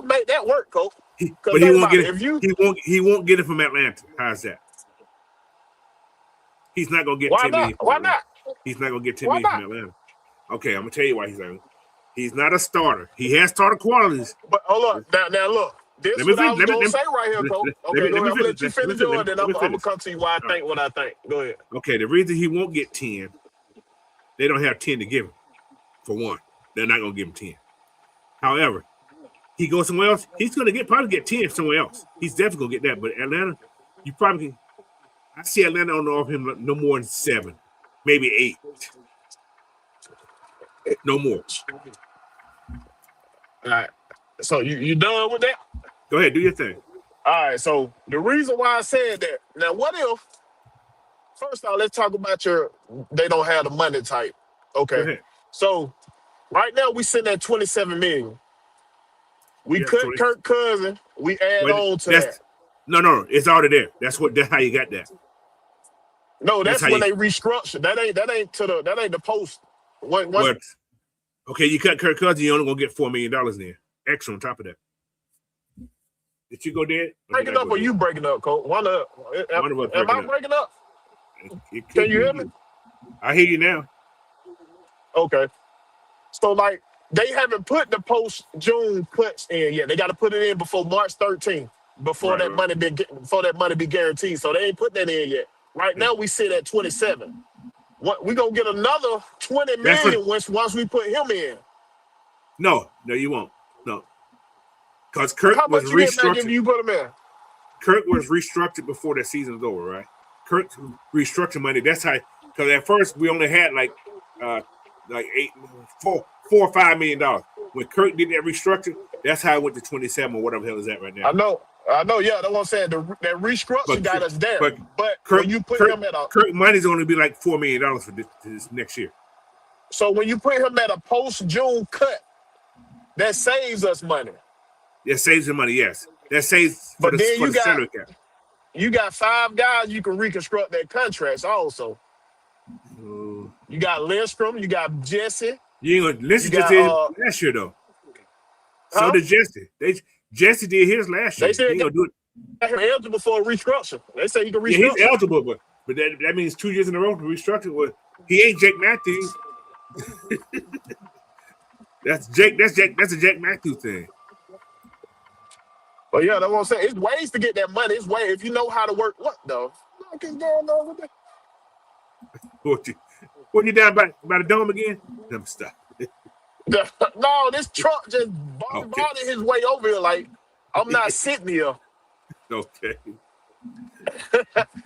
make that work, Coach. Because But he think won't about get it. it. If you He won't get it from Atlanta. How's that? He's not gonna get Why 10 not? million from Why Atlanta. not? He's not gonna get 10 Why million from not? Atlanta. Okay, I'm gonna tell you why he's not. He's not a starter. He has starter qualities. But hold up. Now look. This Let is me what I finish. was gonna say right here, Coach. Okay, go Let ahead. me I'm gonna finish. let you finish yours, then Let I'm me gonna finish. come to you why I All right. think what I think. Go ahead. Okay, the reason he won't get 10, they don't have 10 to give him. For one, they're not gonna give him 10. However, he goes somewhere else, he's gonna probably get 10 somewhere else. He's definitely gonna get that. But Atlanta, you probably can, I see Atlanta on off him no more than 7, maybe 8, no more. All right. So you done with that? Go ahead, do your thing. All right. So the reason why I said that. Now, what if? First off, let's talk about they don't have the money type. Go Okay. ahead. So right now we sitting at 27 million. We Yeah, so cut Kirk Cousins. We add wait, on to that. that's no, it's already there. That's how you got that. No, That's that's how when you they restructure. That ain't the post. Once what okay, you cut Kirk Cousins, you're only gonna get $4 million then. Extra on top of that. Did you go there? Or did breaking I up go or there? you breaking up, Coach? One of us Am breaking I up. breaking up? It Can could you be hear me? you. I hear you now. Okay. So like they haven't put the post June cuts in yet. They got to put it in before March 13th, Right, right. before that money be guaranteed. So they ain't put that in yet. Right Yeah. now we sit at 27. What we gonna get another 20 That's what million once we put him in. no, you won't. No. Because How Kirk was much you get back if restructured. you put him in? Kirk was restructured before that season was over, right? Kirk restructured money. That's how because at first we only had uh like four or $5 million. When Kirk did that restructure, that's how it went to 27 or whatever the hell is that right now. I know, yeah, that's what I'm saying. That restructure But got us there. but But Kirk when you put Kirk him at a Kirk money's going to be like $4 million for this next year. so when you put him at a post June cut, that saves us money. That saves the money, yes. That saves But then for the salary cap. you got 5 guys you can reconstruct their contracts also. You got Lindstrom, you got Jesse, You ain't gonna listen you just got did last year though. So huh? did Jesse. Jesse did his last They year. He said ain't gonna do it. got him eligible for a restructure. They say he can Yeah, he's restructure. eligible, but that means 2 years in a row to restructure. Well, he ain't Jake Matthews. That's Jake. That's a Jake Matthews thing. But yeah, that's what I'm saying. It's ways to get that money. It's way if you know how to work. What the fuck is going on with that? What you down by the dome again? Let me stop. No, this truck just Okay. bombarded his way over here. Like I'm not sitting here. Okay.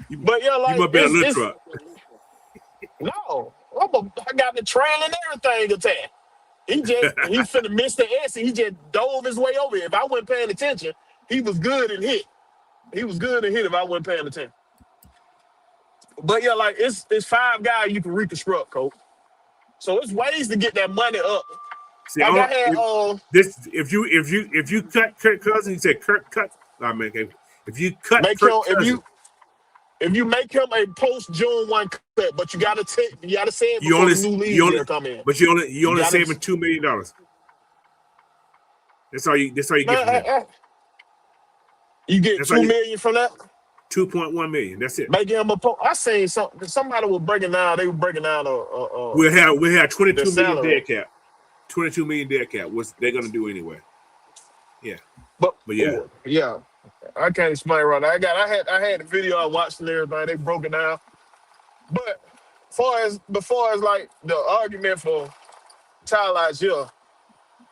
You, But yeah, you like must be a little truck. no. I got the trail and everything attacked. He finna miss the exit. He just dove his way over here. If I wasn't paying attention, he was good and hit. He was good and hit if I wasn't paying attention. But yeah, like it's 5 guys you can reconstruct, coach. So it's ways to get that money up. See, Like I had if you cut Kirk Cousins, you said Kirk cut. I mean, if you cut make him Kirk Cousins, if you make him a post June 1 cut, but you gotta say it you before only the new you league only year come in. but you only Gotta saving $2 million. That's all you get from him. You get That's all 2 million from that. 2.1 million. That's it. Make him a post. I seen somebody was breaking down. They were breaking down We'll have the 22 million salary. dead cap. 22 million dead cap. What they're gonna do anyway. Yeah, But yeah. yeah, I can't explain right now. I had the video I watched and everything. They broke it down. But before as like the argument for Tyler here,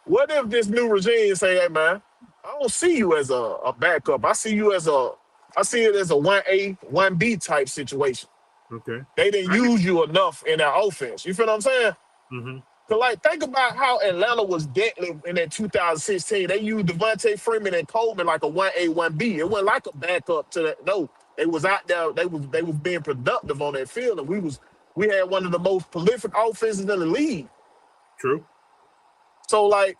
what if this new regime say, hey man, I don't see you as a backup. I see it as a 1A, 1B type situation. Okay. They didn't I get. use you enough in their offense. You feel what I'm saying? Mm-hmm. So, like, think about how Atlanta was deadly in that 2016. They used Devontae Freeman and Coleman like a 1A, 1B. It wasn't like a backup to that. No, they was out there. They was being productive on that field, and we had one of the most prolific offenses in the league. True. So, like,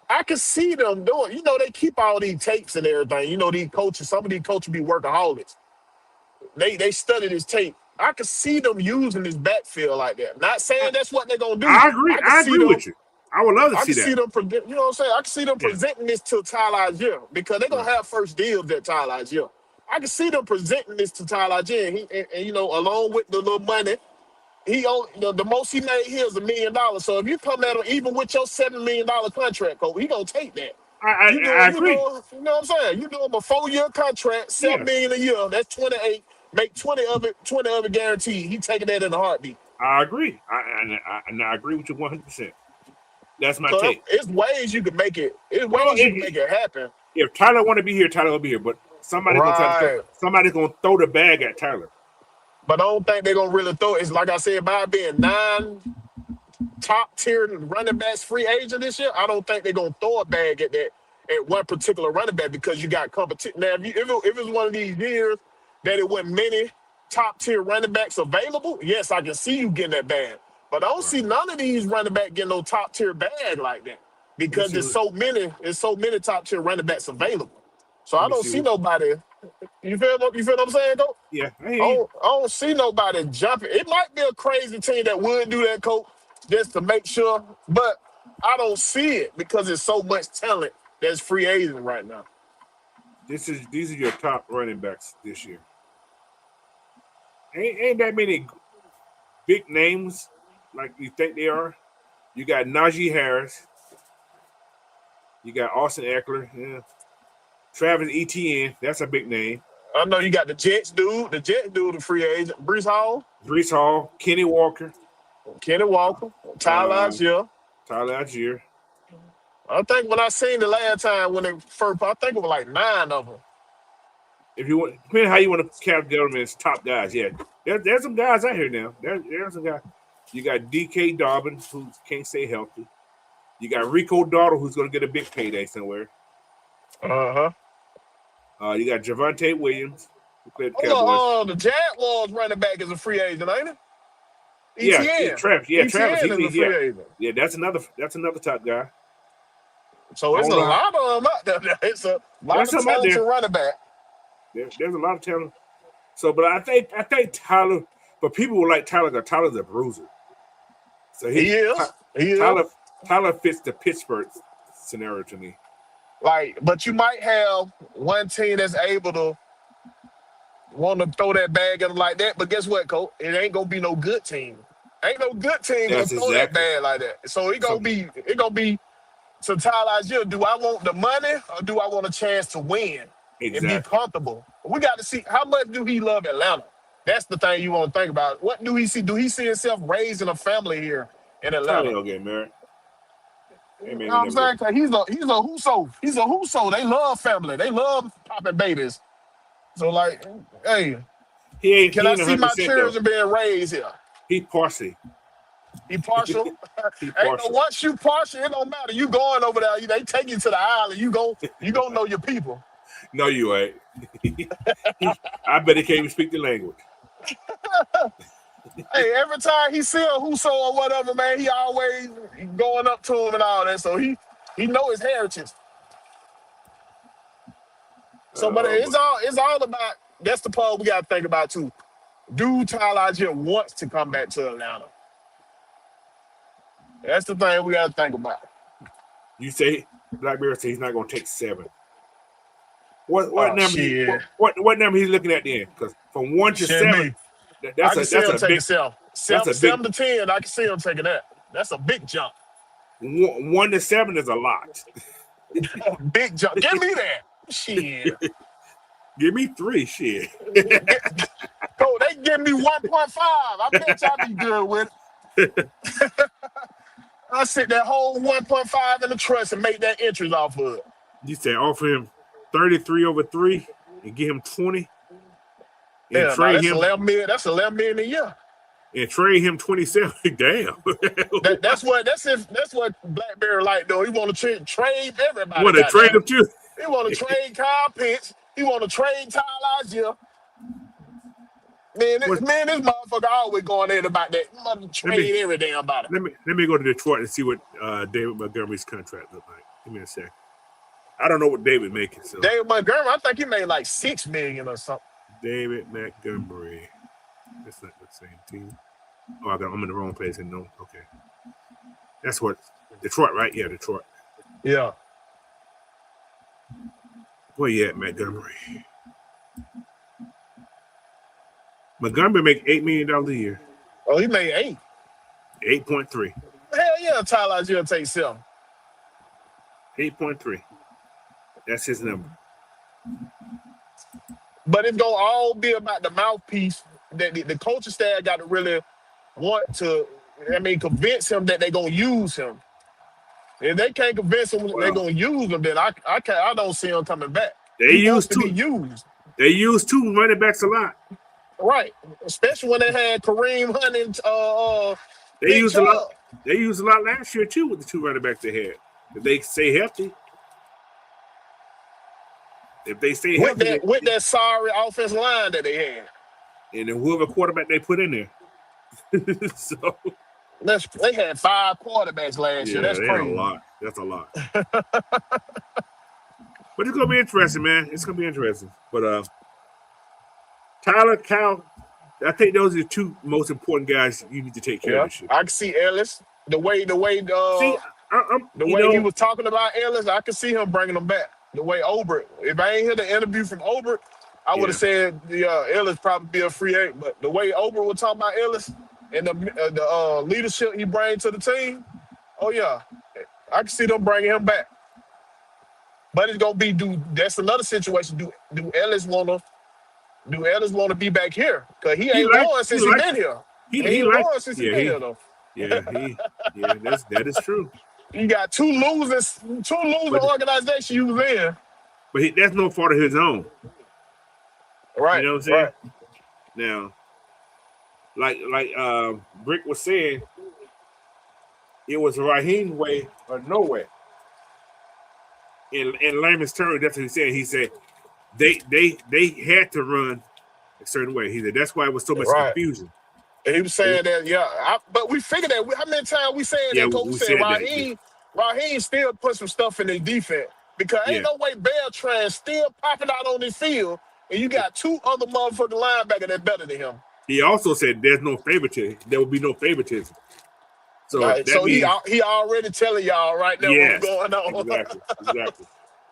I could see them doing. They keep all these tapes and everything. These coaches. Some of these coaches be workaholics. they studied his tape. I could see them using his backfield like that. Not saying that's what they're gonna do. I agree. I agree them, with you. I would love to I see can see that. them, you know what I'm saying? I can see them presenting this to Tyler Algier because they're going to have first deals at Tyler Algier. I can see them presenting this to Tyler Algier, and you know, along with the little money, the most he made here is $1 million. So if you come at him, even with your $7 million contract, Cole, he going to take that. I agree. You know what I'm saying? You do him a 4-year contract, $7 million a year. That's 28. Make 20 of it guaranteed. He taking that in a heartbeat. I agree. I agree with you 100%. That's my So take. it's ways you can make it. It's ways you can make it happen. If Tyler want to be here, Tyler will be here. But somebody's gonna throw the bag at Tyler. But I don't think they're gonna really throw it. It's like I said, by being 9 top tier running backs free agent this year, I don't think they're gonna throw a bag at one particular running back because you got competition. Now, if it's one of these years that it wasn't many top tier running backs available, yes, I can see you getting that bag. But I don't see none of these running backs getting no top tier bag like that because there's so many top tier running backs available. So I don't see nobody. You feel what I'm saying, Coach? Yeah. I don't see nobody jumping. It might be a crazy team that would do that, Coach, just to make sure. But I don't see it because there's so much talent that's free agent right now. These are your top running backs this year. Ain't that many big names like you think they are. You got Najee Harris. You got Austin Eckler. Yeah. Travis Etienne. That's a big name. I know you got the Jets dude. The Jets dude, the free agent. Breece Hall. Kenny Walker. Tyler Algier. I think when I seen the last time when they first, I think it was like 9 of them. If you want, depending how you want to categorize them as top guys, yeah. There's some guys out here now. There's some guys. You got D.K. Dobbins, who can't stay healthy. You got Rico Dowdle, who's going to get a big payday somewhere. You got Javonte Williams, who played the Cowboys. The Jaguars running back is a free agent, ain't it? Travis. Travis is a free agent. Yeah, that's another top guy. So it's a lot of them out there. It's a lot of talented running back. There's a lot of talent. So, but I think Tyler, but people will like Tyler because Tyler's a bruiser. So he is. Tyler fits the Pittsburgh scenario to me. But you might have one team that's able to want to throw that bag at him like that. But guess what, Coach? It ain't gonna be no good team. Ain't no good team gonna throw that bag like that. So it gonna be to Tyler Algier. Do I want the money or do I want a chance to win and be comfortable? We got to see how much do he love Atlanta. That's the thing you want to think about. What do he see? Do he see himself raising a family here in Atlanta? Tyler will get married. You know what I'm saying? Cause he's a Huso. He's a Huso. They love family. They love popping babies. So hey, can I see my children being raised here? He partial. He partial. Once you partial, it don't matter. You going over there? They take you to the island. You gonna know your people. No, you ain't. I bet he can't even speak the language. Hey, every time he see a Huso or whatever, man, he always going up to him and all that. So he know his heritage. So, but it's all about. That's the part we got to think about too. Do Tyler Algier wants to come back to Atlanta? That's the thing we got to think about. You say Blackberry says he's not going to take 7. What number? What number he's looking at then? Because from 1 to 7, that's a big. 7 to 10, I can see him taking that. That's a big jump. 1 to 7 is a lot. Big jump. Give me that. Shit. Give me 3. Shit. Oh, they give me 1.5. I bet y'all be good with it. I sit that whole 1.5 in the trust and make that interest off of it. You say offer him 33 over 3 and give him 20. And trade him. That's $11 million a year. And trade him 27. Damn. That's what Blackberry like though. He want to trade everybody. Want to trade him too? He want to trade Kyle Pitts. He want to trade Tyler Algier. Man, this motherfucker always going in about that. He want to trade every damn about it. Let me go to Detroit and see what David Montgomery's contract look like. Give me a sec. I don't know what David making. So. David Montgomery, I think he made like $6 million or something. David Montgomery. That's not the same team. Oh, I'm in the wrong place. And no, okay. That's what Detroit, right? Yeah, Detroit. Yeah. Where you at, Montgomery? Montgomery make $8 million a year. Oh, he made 8. 8.3. Hell yeah, Tyler Algier take 7. 8.3. That's his number. But it's gonna all be about the mouthpiece that the coaching staff got to really want to. Convince him that they're gonna use him. If they can't convince him they're gonna use him, then I don't see him coming back. He wants to be used. They use 2 running backs a lot. Right, especially when they had Kareem Hunt and they used a lot. They used a lot last year too with the 2 running backs they had. If they stay healthy. If they stay healthy, with that sorry offensive line that they had, and then whoever quarterback they put in there, so they had 5 quarterbacks last year. That's crazy. A lot. That's a lot. But it's gonna be interesting, man. It's gonna be interesting. But Tyler, Cal, I think those are the 2 most important guys you need to take care of this year. I can see Ellis the way he was talking about Ellis. I can see him bringing them back. The way Obert, if I ain't heard the interview from Obert, I would have said Ellis probably be a free agent. But the way Obert was talking about Ellis and the leadership he brings to the team, oh yeah, I can see them bringing him back. But it's gonna be that's another situation. Do Ellis wanna be back here? Because he ain't won since he been here. He ain't won since he been here though. That is true. You got two losing organizations you was in. But that's no fault of his own. Right. You know what I'm saying? Right. Now, like Brick was saying, it was Raheem's way or no way. In layman's terms, that's what he said. He said they had to run a certain way. He said that's why it was so much confusion. And he was saying that, but we figured that. How many times we saying that? Coach said Raheem still put some stuff in his defense because ain't no way Beltran still popping out on this field, and you got 2 other motherfucking linebackers that better than him. He also said there's no favoritism. There will be no favoritism. So means, he already telling y'all right now what's going on. Exactly.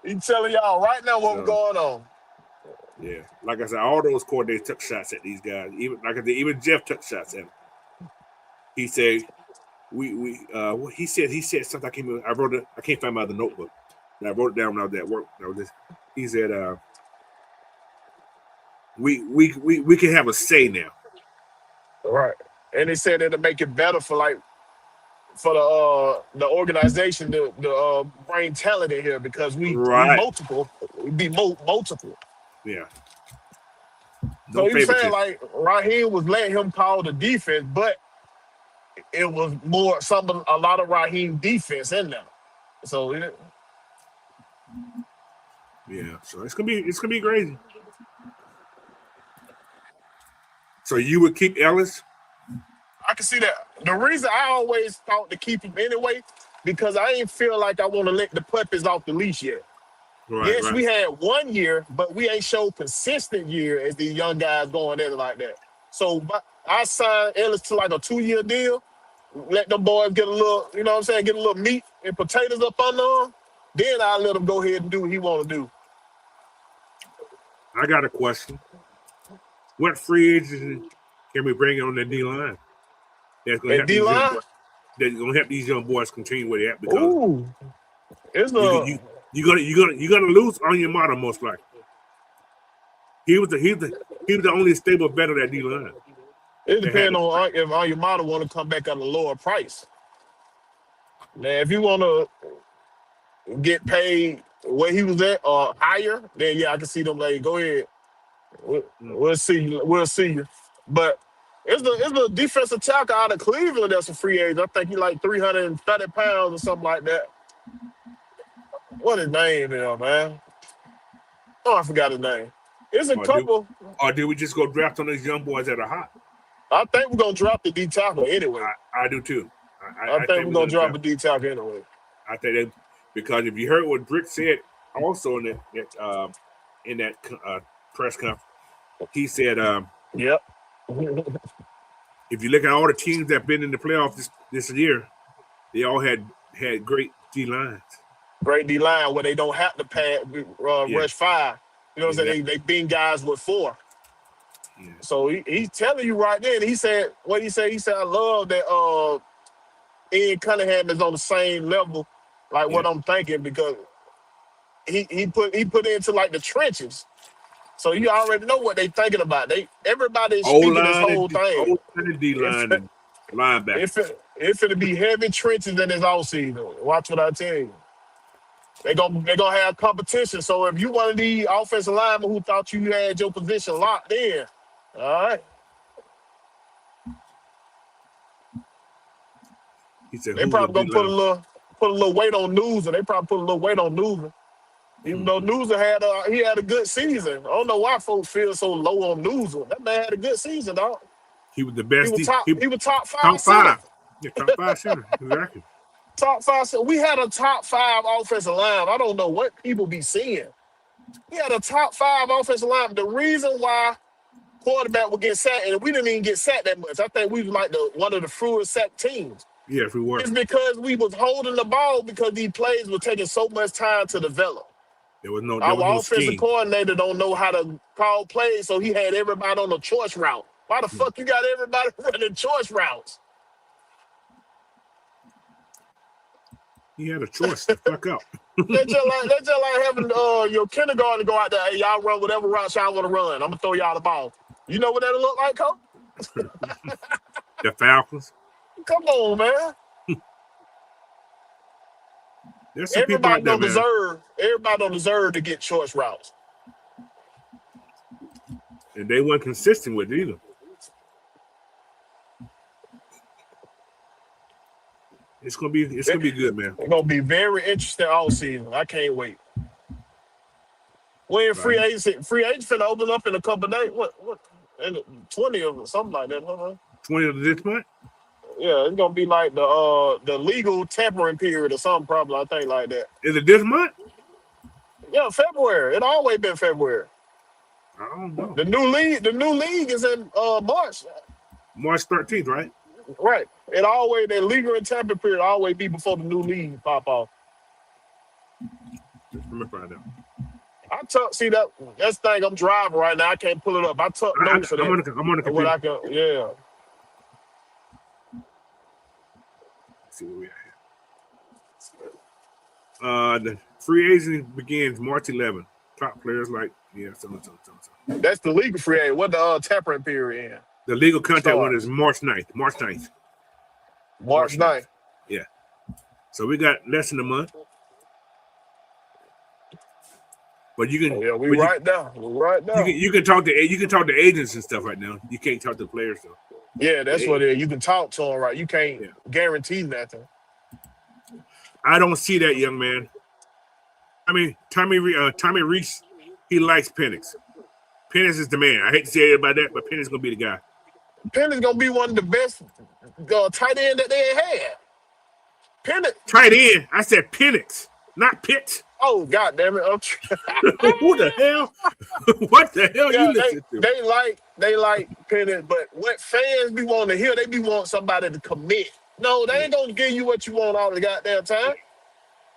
He's telling y'all right now what's going on. Yeah, like I said, all those coordinators took shots at these guys. Even Jeff took shots at them. He said, he said something. I wrote it. I can't find my other notebook. And I wrote it down when I was at work. He said, we can have a say now. Right, and he said it'll make it better for the organization to bring talent in here because we multiple. We be multiple. Yeah. So he was saying like Raheem was letting him call the defense, but it was more a lot of Raheem defense in there. So so it's gonna be crazy. So you would keep Ellis? I can see that. The reason I always thought to keep him anyway, because I ain't feel like I want to let the puppies off the leash yet. We had 1 year, but we ain't showed consistent year as these young guys going in like that. So I signed Ellis to like a 2-year deal. Let them boys get a little, get a little meat and potatoes up under them. Then I let him go ahead and do what he want to do. I got a question. What free agents can we bring on that D-line? That's going to help these young boys continue where they're at because you're gonna lose on your model most likely. He was the only stable vet of that D-line. It depends on if your model want to come back at a lower price. Now, if you want to get paid where he was at or higher, then I can see them like go ahead. We'll see you. But it's the defensive tackle out of Cleveland that's a free agent. I think he like 330 pounds or something like that. What his name is, man? Oh, I forgot his name. It's a couple. Or did we just go draft on these young boys that are hot? I think we're gonna drop the D tackle anyway. I do too. I think we're gonna drop the D tackle anyway. I think that because if you heard what Brick said also in that press conference, he said, Yep. if you look at all the teams that have been in the playoffs this year, they all had great D lines. Great D line where they don't have to rush 5. You know what I'm saying? They beat guys with 4. Yeah. So he's telling you right then. He said, what he said? He said, I love that Ian Cunningham is on the same level, like what I'm thinking, because he put into like the trenches. So you already know what they thinking about. Everybody's speaking this whole thing. O-line, D-line, and linebacker. It's gonna be heavy trenches in this offseason. Watch what I tell you. They're gonna have competition. So if you one of the offensive linemen who thought you had your position locked in, all right. He said, they probably gonna put a little weight on Newsom. They probably put a little weight on Newsom. Even though Newsom had a good season. I don't know why folks feel so low on Newsom. That man had a good season, dog. He was the best. He was top 5. Top 5. Yeah, top 5 center. Exactly. Top 5 center. We had a top 5 offensive line. I don't know what people be seeing. We had a top 5 offensive line. The reason why quarterback would get sacked, and we didn't even get sacked that much. I think we was like one of the fewest sacked teams. Yeah, if we were. It's because we was holding the ball because these plays were taking so much time to develop. Our offensive coordinator don't know how to call plays, so he had everybody on a choice route. Why the fuck you got everybody running choice routes? He had a choice to fuck up. That's just like having your kindergarten go out there. Hey, y'all run whatever routes y'all want to run. I'm gonna throw y'all the ball. You know what that'll look like, Coach? The Falcons. Come on, man. There's some everybody don't deserve to get choice routes. And they weren't consistent with it either. It's gonna be good, man. It's gonna be very interesting all season. I can't wait. When free agents finna open up in a couple of days. What? And 20 or something like that, huh? 20 of this month? Yeah, it's gonna be like the legal tampering period or something, probably. I think like that. Is it this month? Yeah, February. It always been February. I don't know. The new league is in March. March 13th, right? Right. That legal and tampering period always be before the new league pop off. Let me find out. That's the thing. I'm driving right now. I can't pull it up. I took notes for that. I'm on the computer. Yeah. Let's see where we at. The free agency begins March 11th. Top players something. That's the legal free agent. What the tampering period in? The legal contract one is March 9th. March 9th. Yeah. So we got less than a month. But you can. Yeah, we're right now. You can talk to agents and stuff right now. You can't talk to players though. Yeah, that's what it is. You can talk to them, right? You can't guarantee nothing. I don't see that, young man. I mean, Tommy Reese, he likes Penix. Penix is the man. I hate to say it about that, but Penix is gonna be the guy. Penix gonna be one of the best tight end that they had. Penix. Tight end. I said Penix, not Pitts. Oh, God damn it. Who the hell? What the hell you listen to? They like Penix, but what fans be wanting to hear, they be wanting somebody to commit. No, they ain't gonna give you what you want all the goddamn time.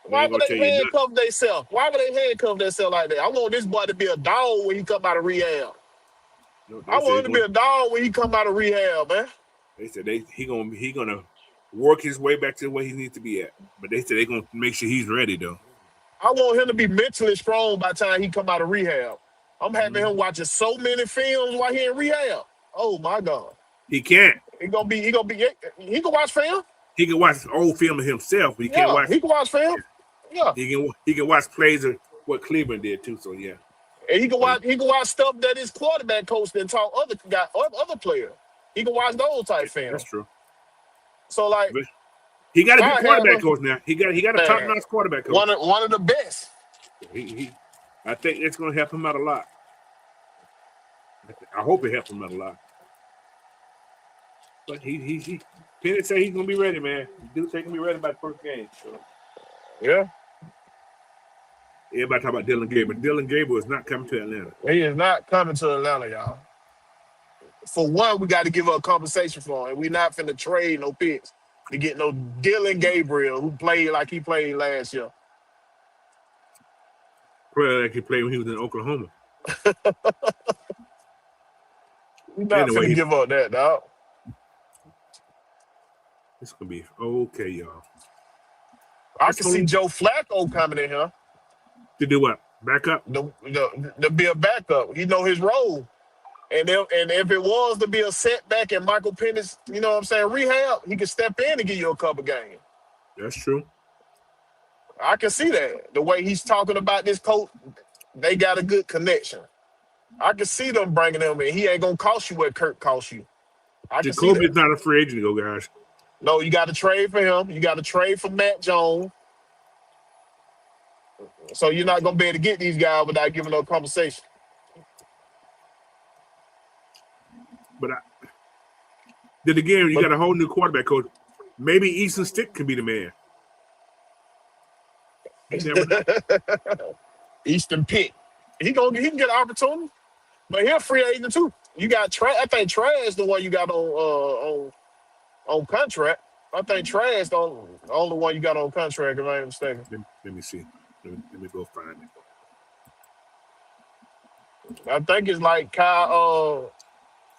Why would they handcuff themselves? Why would they handcuff themselves like that? I want this boy to be a dog when he come out of rehab. I want him to be a dog when he come out of rehab, man. They said he gonna work his way back to where he needs to be at. But they said they're gonna make sure he's ready though. I want him to be mentally strong by the time he come out of rehab. I'm having him watching so many films while he in rehab. Oh my God. He can't. He can watch film. He can watch old film of himself, but he can't watch. He can watch film. Yeah. He can watch plays of what Cleveland did too. So yeah. And he can watch stuff that his quarterback coach then taught other players. He can watch those type films. That's true. So like. He got a good quarterback coach now. He got a top-notch quarterback coach. One of the best. I think it's going to help him out a lot. I hope it helps him out a lot. But Penix say he's going to be ready, man. Dude say he's going to be ready by the first game. So. Yeah. Everybody talk about Dylan Gabriel. Dylan Gabriel is not coming to Atlanta. He is not coming to Atlanta, y'all. For one, we got to give her a compensation for him. We're not finna trade no picks to get no Dylan Gabriel who played like he played last year. Probably like he played when he was in Oklahoma. We're not finna give up that, dog. It's gonna be okay, y'all. I can see Joe Flacco coming in here. To do what? Back up? To be a backup. He know his role. And if it was to be a setback in Michael Penix, you know what I'm saying, rehab, he can step in and give you a couple games. That's true. I can see that. The way he's talking about this coach, they got a good connection. I can see them bringing him in. He ain't going to cost you what Kirk cost you. Jacoby's not a free agent, though, guys. No, you got to trade for him. You got to trade for Matt Jones. So you're not going to be able to get these guys without giving no compensation. But then again, you got a whole new quarterback coach. Maybe Easton Stick can be the man. Easton Pitt. He can get an opportunity. But he's a free agent too. You got I think Trash the one you got on contract. I think Trash the only one you got on contract, if I ain't mistaken. Let me see. Let me go find it. I think it's like Kyle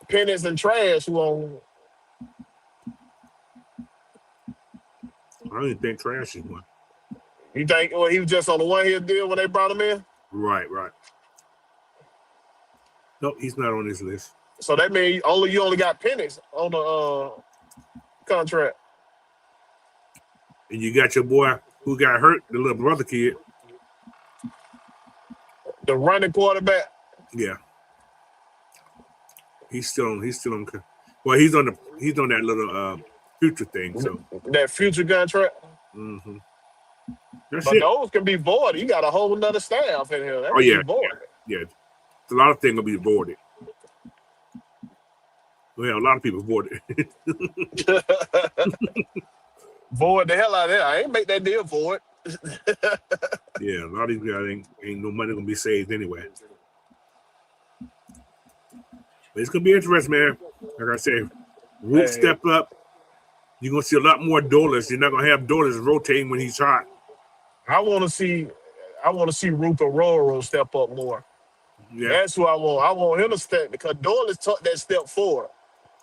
Penix and Trash who on. I don't even think Trash is one. You think he was just on the 1 year deal when they brought him in? Right. No, he's not on this list. So that means you only got Penix on the contract. And you got your boy who got hurt, the little brother kid. The running quarterback. Yeah. He's still on. Well, he's on that little future thing. So that future contract. Mm-hmm. But those can be voided. You got a whole nother staff in here. Yeah. A lot of things will be voided. Well, a lot of people voided. Void the hell out of that. I ain't make that deal for it. Yeah, a lot of these guys ain't no money gonna be saved anyway. But it's gonna be interesting, man. Like I said, Root step up. You're gonna see a lot more Dollars. You're not gonna have Dollars rotating when he's hot. I want to see Ruka Roro step up more. Yeah. That's who I want. I want him to step because Dollars took that step forward.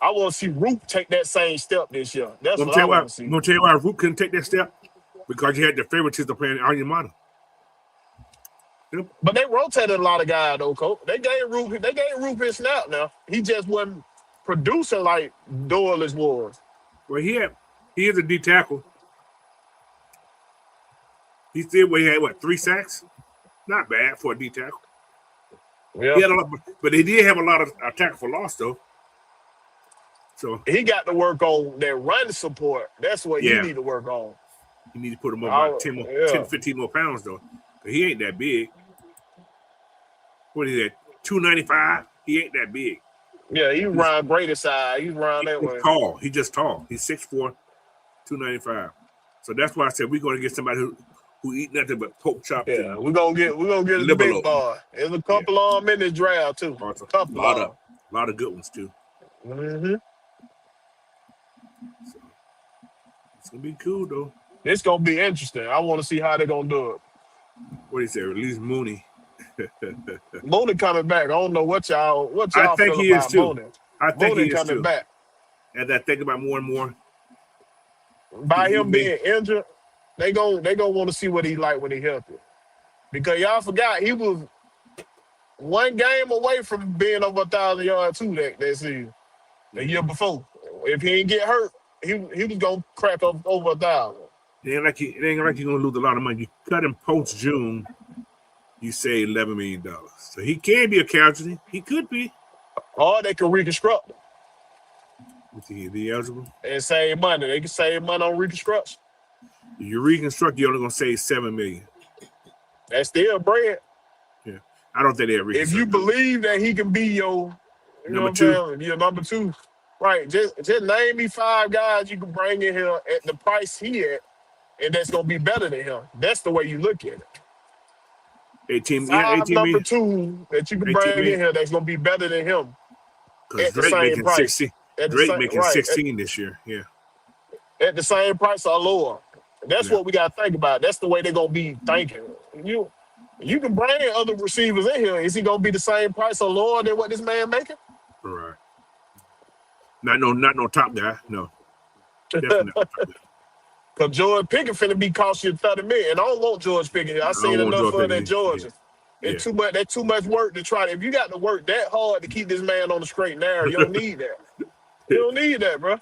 I want to see Root take that same step this year. That's what I want to see. I'm gonna tell you why Root couldn't take that step because you had the favoritism playing Aryamata. Yep. But they rotated a lot of guys though, Coach. They gave Root his snap now. He just wasn't producing like Dollars was. Well, he is a D tackle. He had 3 sacks? Not bad for a D tackle. Yeah. He had but he did have a lot of tackle for loss though. So he got to work on that run support. That's what you need to work on. You need to put him up about 10, 15 more pounds though. He ain't that big. What is that? 295? He ain't that big. Yeah, he's around greater side. He's around that way. Tall. He's just tall. He's 6'4", 295. So that's why I said we're gonna get somebody who eat nothing but pork chops. Yeah, we're gonna get the big boy. There's a couple of them in this draft too. A lot of good ones too. Mm-hmm. So, it's gonna be cool though. It's gonna be interesting. I want to see how they're gonna do it. What do you say? Release Mooney. Mooney coming back. I don't know what y'all I think feel he about is too. Mooney. I think Mooney he is coming too. back. As I think about more and more, by him being injured, they gonna want to see what he like when he healthy. Because y'all forgot he was one game away from being over 1,000 yards too that season. The year before, if he didn't get hurt, he was gonna crack up over 1,000. it ain't like you're gonna lose a lot of money. You cut him post June, you say $11 million. So he can be a casualty. He could be. Or they can reconstruct him. Is he eligible? And save money. They can save money on reconstruction. If you reconstruct, you're only gonna save $7 million. That's still bread. Yeah, I don't think they're reconstruct. If you believe that he can be your number 2, your number 2, right? Just name me 5 guys you can bring in here at the price he at, and that's gonna be better than him. That's the way you look at it. Five number two that you can bring in here that's gonna be better than him Because at the Drake same making price. 16. At the Drake same making 16 this year. Yeah. At the same price or lower. That's Yeah. what we gotta think about. That's the way they're gonna be thinking. You can bring other receivers in here. Is he gonna be the same price or lower than what this man making? All right. Not no top guy. No. Definitely not top guy. Because George Pickens finna be costing you 30 million. And I don't want George Pickens. I seen enough of that Georgia. Yeah. That's too much work to try. If you got to work that hard to keep this man on the straight and narrow, you don't need that. You don't need that, bro.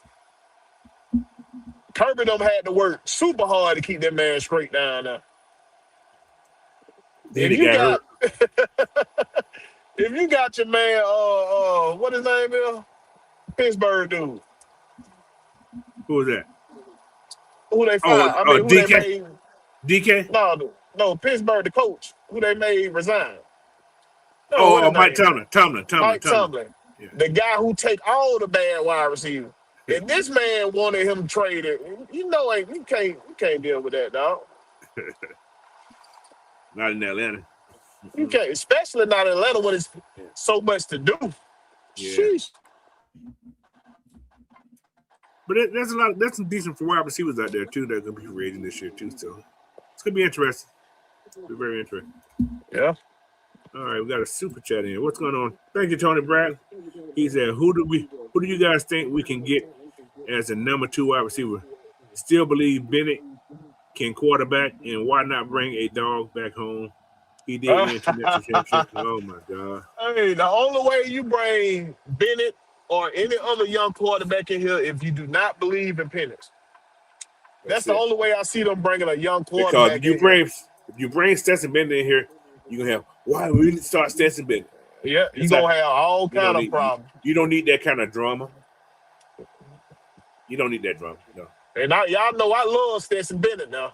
Kirby them had to work super hard to keep that man straight down now. If you got your man, what his name is? Pittsburgh dude. Who was that? Who they fired? Who DK? they made? DK? No, Pittsburgh, the coach. Who they made resign. No, Mike Tomlin. Mike Tomlin. Yeah. The guy who take all the bad wide receivers. If this man wanted him traded, you can't deal with that, dog. Not in Atlanta. You can't, especially not in Atlanta when it's so much to do. Yeah. Sheesh. But that's some decent wide receivers out there too that are gonna be free agent this year too. So it's gonna be interesting. It'll be very interesting. Yeah. All right, we got a super chat in here. What's going on? Thank you, Tony Brad. He said, who do you guys think we can get as a number 2 wide receiver? Still believe Bennett can quarterback, and why not bring a dog back home? He did win 2 national championships. Oh my God. Hey, the only way you bring Bennett or any other young quarterback in here if you do not believe in Penix. That's the only way I see them bringing a young quarterback. Because if you bring Stetson Bennett in here, you're gonna have why we really start Stetson Bennett. Yeah, you're gonna have all kind of problems. You don't need that kind of drama. You don't need that drama. No. And y'all know I love Stetson Bennett now.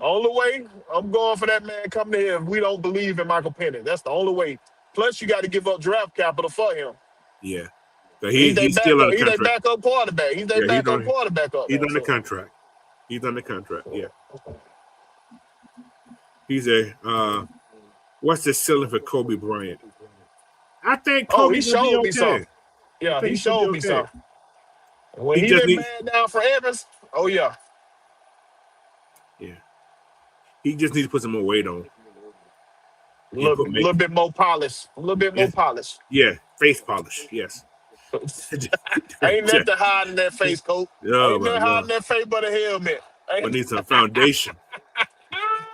Only way I'm going for that man coming here if we don't believe in Michael Penix. That's the only way. Plus, you got to give up draft capital for him. Yeah. So he's still on the contract. He's their backup quarterback. He's their backup quarterback up. He's on the contract. He's on the contract. Yeah. He's a what's the ceiling for Kobe Bryant? I think Kobe he showed me something. Yeah, he showed me something. When he been man down for Evans, oh yeah. Yeah. He just needs to put some more weight on. A little bit more polish. A little bit more polish. Yeah, face polish. Yes. Ain't nothing hiding that face, coat. Oh, ain't nothing hiding that face but a helmet. I need some foundation.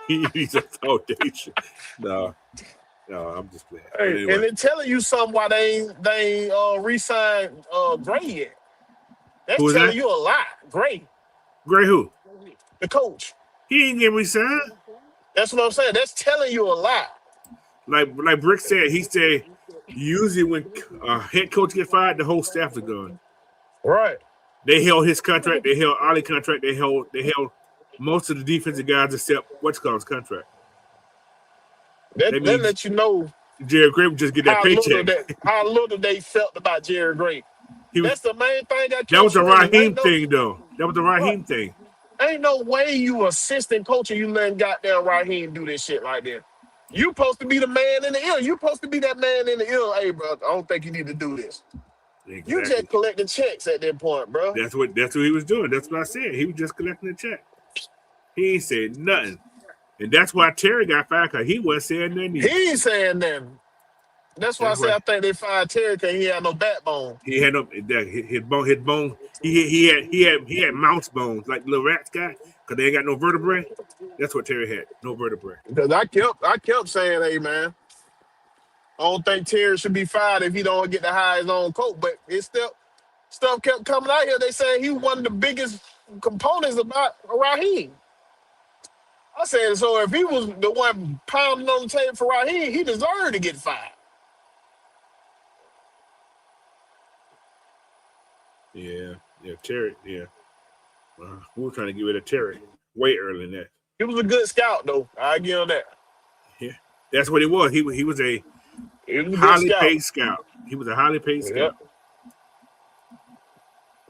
He needs a foundation. No, I'm just playing. Hey, anyway. And they're telling you something why they ain't re-signed Gray yet. That's telling you a lot. Gray who? The coach. He ain't getting re-signed. That's what I'm saying. That's telling you a lot. Like Brick said, he said usually when a head coach get fired, the whole staff is gone. Right. They held his contract. They held Ollie's contract. They held most of the defensive guys except what's called his contract. That let you know Jerry Gray would just get that paycheck. How little they felt about Jerry Gray. That's the main thing that was the Raheem thing, though. That was the Raheem thing. Ain't no way you assistant coach and you letting goddamn Raheem do this shit like that. You supposed to be the man in the ear. You supposed to be that man in the ear. Hey, bro, I don't think you need to do this. Exactly. You just collecting checks at that point, bro. That's what he was doing. That's what I said. He was just collecting a check. He ain't said nothing. And that's why Terry got fired, because he wasn't saying nothing either. He ain't saying nothing. That's why I say I think they fired Terry because he had no backbone. He had no his bone. He had mouse bones like little rats got, because they ain't got no vertebrae. That's what Terry had, no vertebrae. Because I kept saying, hey man, I don't think Terry should be fired if he don't get to hire his own coach. But it's still stuff kept coming out here. They saying he one of the biggest components about Raheem. I said, so if he was the one pounding on the table for Raheem, he deserved to get fired. Yeah, Terry, yeah. We were trying to get rid of Terry way earlier than that. He was a good scout, though. I give him that. Yeah, that's what he was. He was a highly paid scout. He was a highly paid scout.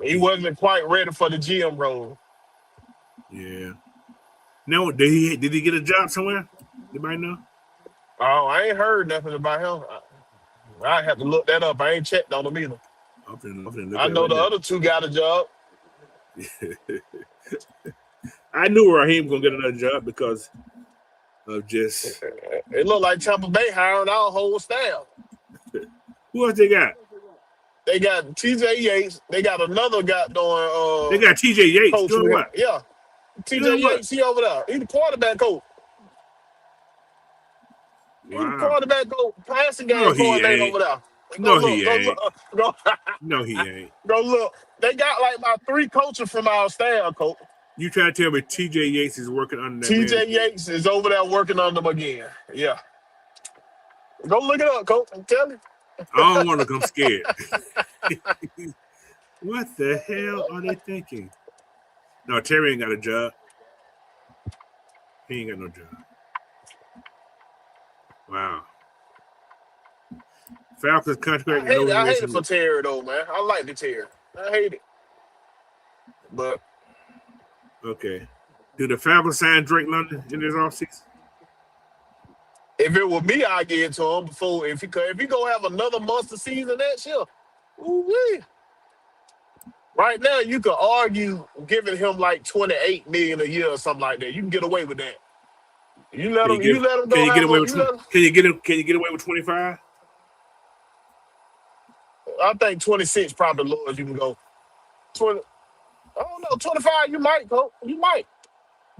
He wasn't quite ready for the GM role. Yeah. No, did he get a job somewhere? Anybody know? Oh, I ain't heard nothing about him. I have to look that up. I ain't checked on him either. I'm finna look I at it know right the now. other two got a job. I knew Raheem was gonna get another job because of just It looked like Tampa Bay hiring our whole staff. who else they got? They got TJ Yates. They got another guy They doing got TJ Yates coach doing with him. what? Yeah, TJ Doing what? Yates. He over there. He the quarterback coach. He the Wow. quarterback coach, passing No, game he coordinator ain't. over there. Go No, look. he Go ain't. look. Go, No, he ain't. go look. They got like about 3 coaches from our staff, coach. You trying to tell me TJ Yates is working under that man TJ again? Yates is over there working on them again. Yeah. Go look it up, coach. I'm telling you. I don't want to come scared. What the hell are they thinking? No, Terry ain't got a job. He ain't got no job. Wow. Falcons contract no I hate it relation for with. Terry though, man. I like the Terry. I hate it. But Okay. Do the Falcons sign Drake London in this offseason? if it were me, I'd get it to him before if he gonna have another monster season next year. Ooh-wee. Right now, you could argue giving him like 28 million a year or something like that. You can get away with that. Can you You give? let him Can go you get have away a with? you let him, Can you get him? Can you get away with 25? I think 26 probably the lowest you can go. 20, I don't know, 25 you might go. You might.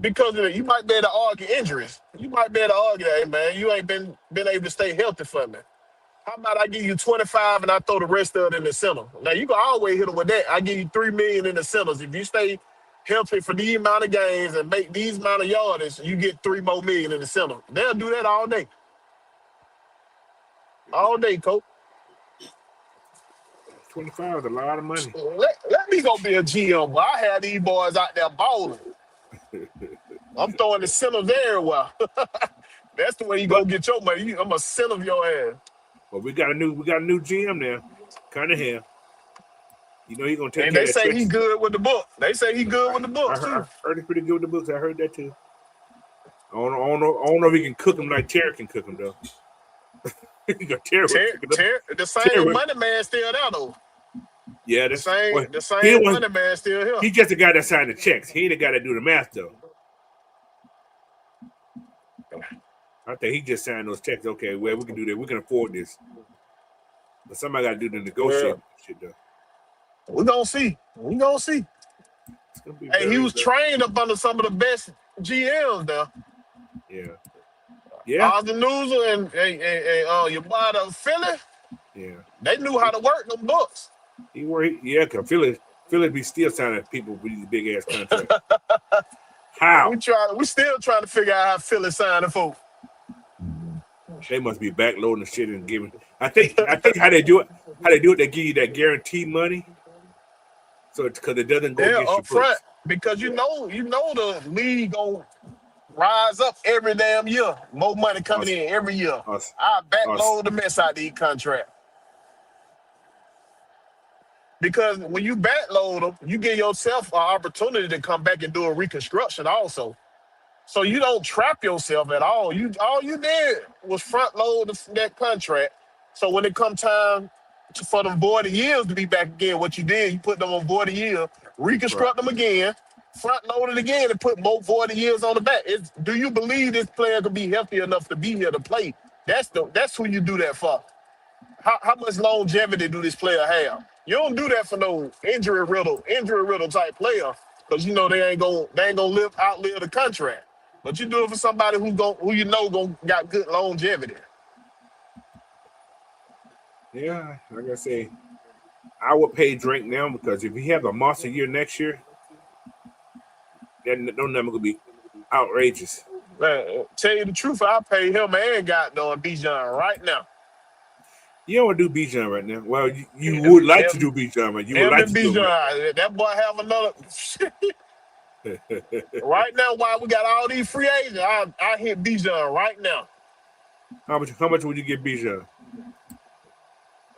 Because of it, you might be able to argue injuries. You might be able to argue, hey man, you ain't been able to stay healthy for me. How about I give you 25 and I throw the rest of it in the center? Now you can always hit them with that. I give you 3 million in the centers. If you stay healthy for these amount of games and make these amount of yardage, you get 3 more million in the center. They'll do that all day, coach. 25 is a lot of money. Let me go be a GM. Boy. I had these boys out there balling. I'm throwing the centers everywhere. That's the way you But go get your money. I'm a center of your ass. we got a new GM now. Cunningham. You know he's gonna take And care they of that say he Texas stuff. good with the book. They say he good with the books I too. heard he's pretty good with the books. I heard that too. I don't know if he can cook them like Terry can cook them though. Terry would cook them. The Terry same would, money man still there though. yeah, The that's well, same the he same was money man still here. he just the guy that signed the checks. He ain't the guy that do the math though. I think he just signed those checks. Okay, well we can do that. We can afford this. But somebody got to do the Well, negotiating shit though. we gonna see. We gonna see. It's gonna be Hey, he very, was very trained up under some of the best GMs there. yeah. Yeah. Ozzie Newsome and your boy the Philly, Yeah. they knew how to work them books. He worried. Yeah, cause Philly be still signing people with these big ass contracts. How? We still trying to figure out how Philly signing folks. They must be backloading the shit and giving. I think how they do it. They give you that guaranteed money, so because it doesn't go Yeah, against your up front. books. Because you know the league gonna rise up every damn year. More money coming Us, in every year. us, I us. backload the mess out these contracts. Because when you backload them, you give yourself an opportunity to come back and do a reconstruction also. So you don't trap yourself at all. All you did was front load that contract. So when it come time for them voided years to be back again, what you did, you put them on voided year, Right. reconstruct them again, front load it again, and put more voided years on the back. Do you believe this player could be healthy enough to be here to play? That's who you do that for. How much longevity do this player have? You don't do that for no injury riddle type player because you know they ain't gonna outlive the contract. But you do it for somebody who you know got good longevity. Yeah, like I say, I would pay Drake now because if he have a monster year next year, then no number gonna be outrageous. Man, tell you the truth, I pay him and got doing Bijan right now. You don't want to do Bijan right now. Well, you Him, would like to do Bijan, right? You would him like and to do him right Bijan, that boy have another. now. Right now, while we got all these free agents, I hit Bijan right now. How much would you give Bijan?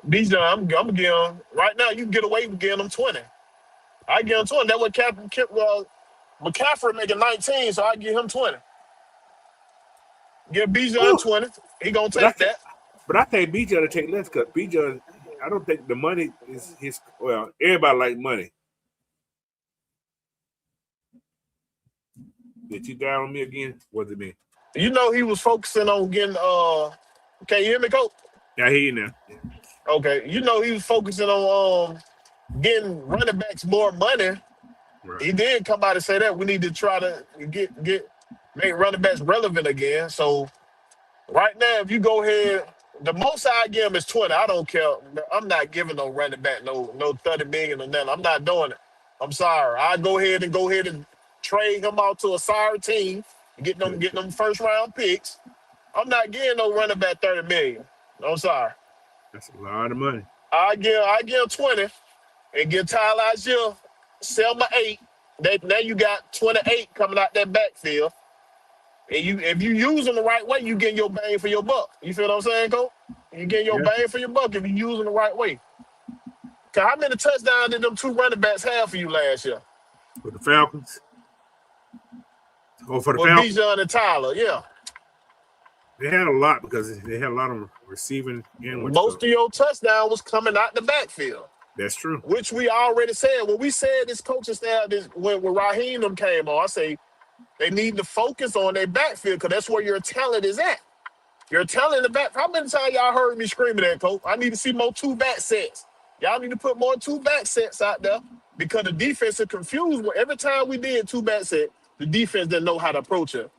Bijan, I'm gonna give him right now. You can get away with giving him 20. I give him 20. That's what McCaffrey making 19, so I give him 20. Give Bijan Whew. 20. He gonna But I take think, that. but I think BJ will take less because BJ, I don't think the money is his. Well, everybody like money. Did you down on me again? What did it mean? You know he was focusing on getting. Can you hear me, Coach? Yeah, I hear you now. Yeah. Okay. You know he was focusing on getting running backs more money. Right. He did come out and say that we need to try to make running backs relevant again. So right now, if you go ahead, the most I give him is 20. I don't care. I'm not giving no running back no 30 million or nothing. I'm not doing it. I'm sorry. I go ahead and trade him out to a sorry team, get them first round picks. I'm not getting no running back 30 million. I'm sorry. That's a lot of money. I give him 20 and give Tyler Algier, sell my 8. Now you got 28 coming out that backfield. And if you use them the right way, you get your bang for your buck. You feel what I'm saying, Cole? You get your Yeah. bang for your buck if you use them the right way. Cause how many touchdowns did them 2 running backs have for you last year? For the Falcons. Oh, for the Well, Falcons, Bijan and Tyler, yeah. they had a lot because they had a lot of receiving and what you Most call. of your touchdown was coming out the backfield, That's true. which we already said. When we said this coaching staff, when Raheem them came on, I say they need to focus on their backfield because that's where your talent is at. Your talent in the back. How many times y'all heard me screaming at, Coach? I need to see more 2-back sets. Y'all need to put more 2-back sets out there because the defense is confused. Every time we did 2-back set, the defense didn't know how to approach it.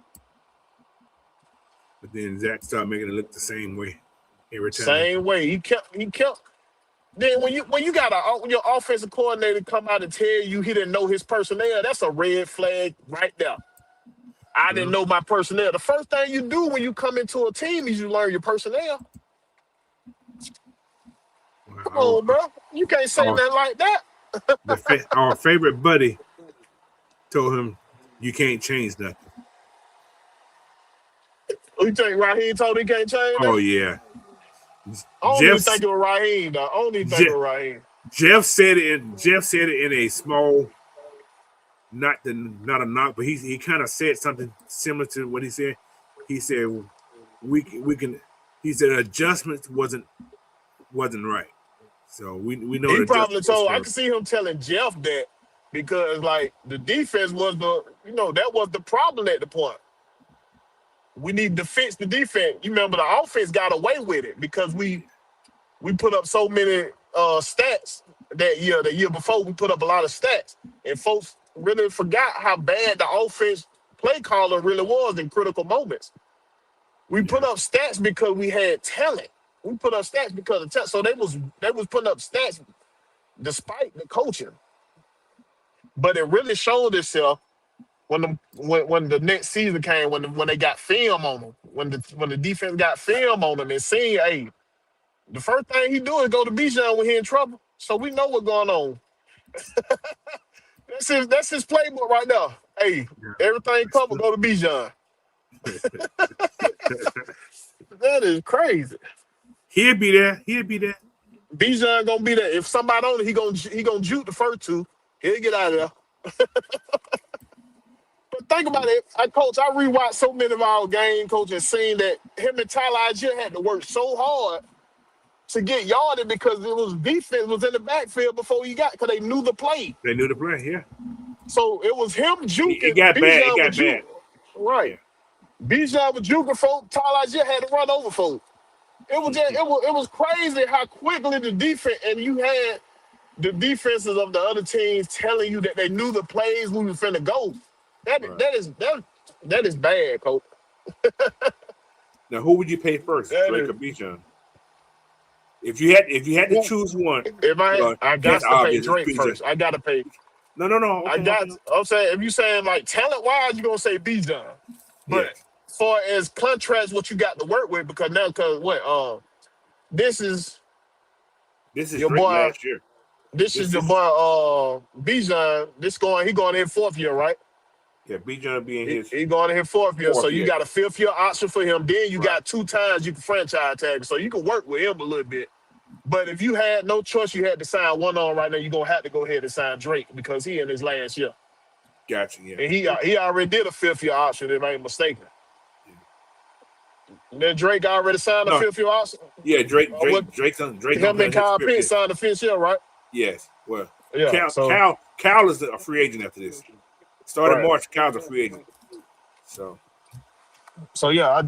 But then Zach started making it look the same way every time. Same way. He kept. Then when you got your offensive coordinator come out and tell you he didn't know his personnel, that's a red flag right there. I didn't know my personnel. The first thing you do when you come into a team is you learn your personnel. Come on, bro. You can't say nothing like that. Our favorite buddy told him, "You can't change nothing." You think Raheem told him he can't change that? Oh yeah. I don't even think it was Raheem, though. I don't even think it was Raheem. Jeff said it in a small, not a knock, but he kind of said something similar to what he said. He said we can. He said adjustments wasn't right. So we know He probably told. I can see him telling Jeff that because like the defense was that was the problem at the point. We need to fix the defense. You remember the offense got away with it because we put up so many stats that year. The year before we put up a lot of stats, and folks really forgot how bad the offense play caller really was in critical moments. We put up stats because we had talent. We put up stats because of talent. So they was putting up stats despite the coaching. But it really showed itself when the next season came, when they got film on them, when the defense got film on them and seeing, hey, the first thing he do is go to Bijan when he in trouble. So we know what's going on. That's his playbook right now. Hey, everything covered, go to Bijan. That is crazy. He'll be there. Bijan gonna be there. If somebody on it, he gonna juke the first 2. He'll get out of there. But think about it. I rewatched so many of our game, Coach, and seen that him and Tyler Algier had to work so hard to get yarded because it was defense was in the backfield before he got because they knew the play. They knew the play, yeah. So it was him juking. It got bad. It got bad. Right. Yeah. Bijan was juking folk. Tyler Algier had to run over folk. It was crazy how quickly the defense, and you had the defenses of the other teams telling you that they knew the plays we were finna go. That is bad, Coach. Now, who would you pay first, Drake or Bijan? If you had to choose one, I got to pay Drake first. I got to pay. No. Okay, I'm saying if you saying like talent wise, you're gonna say Bijan, but far as contracts, what you got to work with because this is your Drake boy. Last year. This is your boy Bijan. He going in 4th year, right? Yeah, Bijan being his. He going in his 4th year, so you got a 5th year option for him. Then you got 2 times you can franchise tag, so you can work with him a little bit. But if you had no choice, you had to sign one on right now. You're gonna have to go ahead and sign Drake because he in his last year. Gotcha. Yeah. And he already did a 5th year option, if I ain't mistaken. Then Drake already signed a No, fifth year also. yeah, Drake's Him gonna and his Kyle fifth year. Pitts signed a fifth year, right? Yes. Well, Yeah. So Cal is a free agent after this. Starting right. March, Cal's a free agent. So So yeah,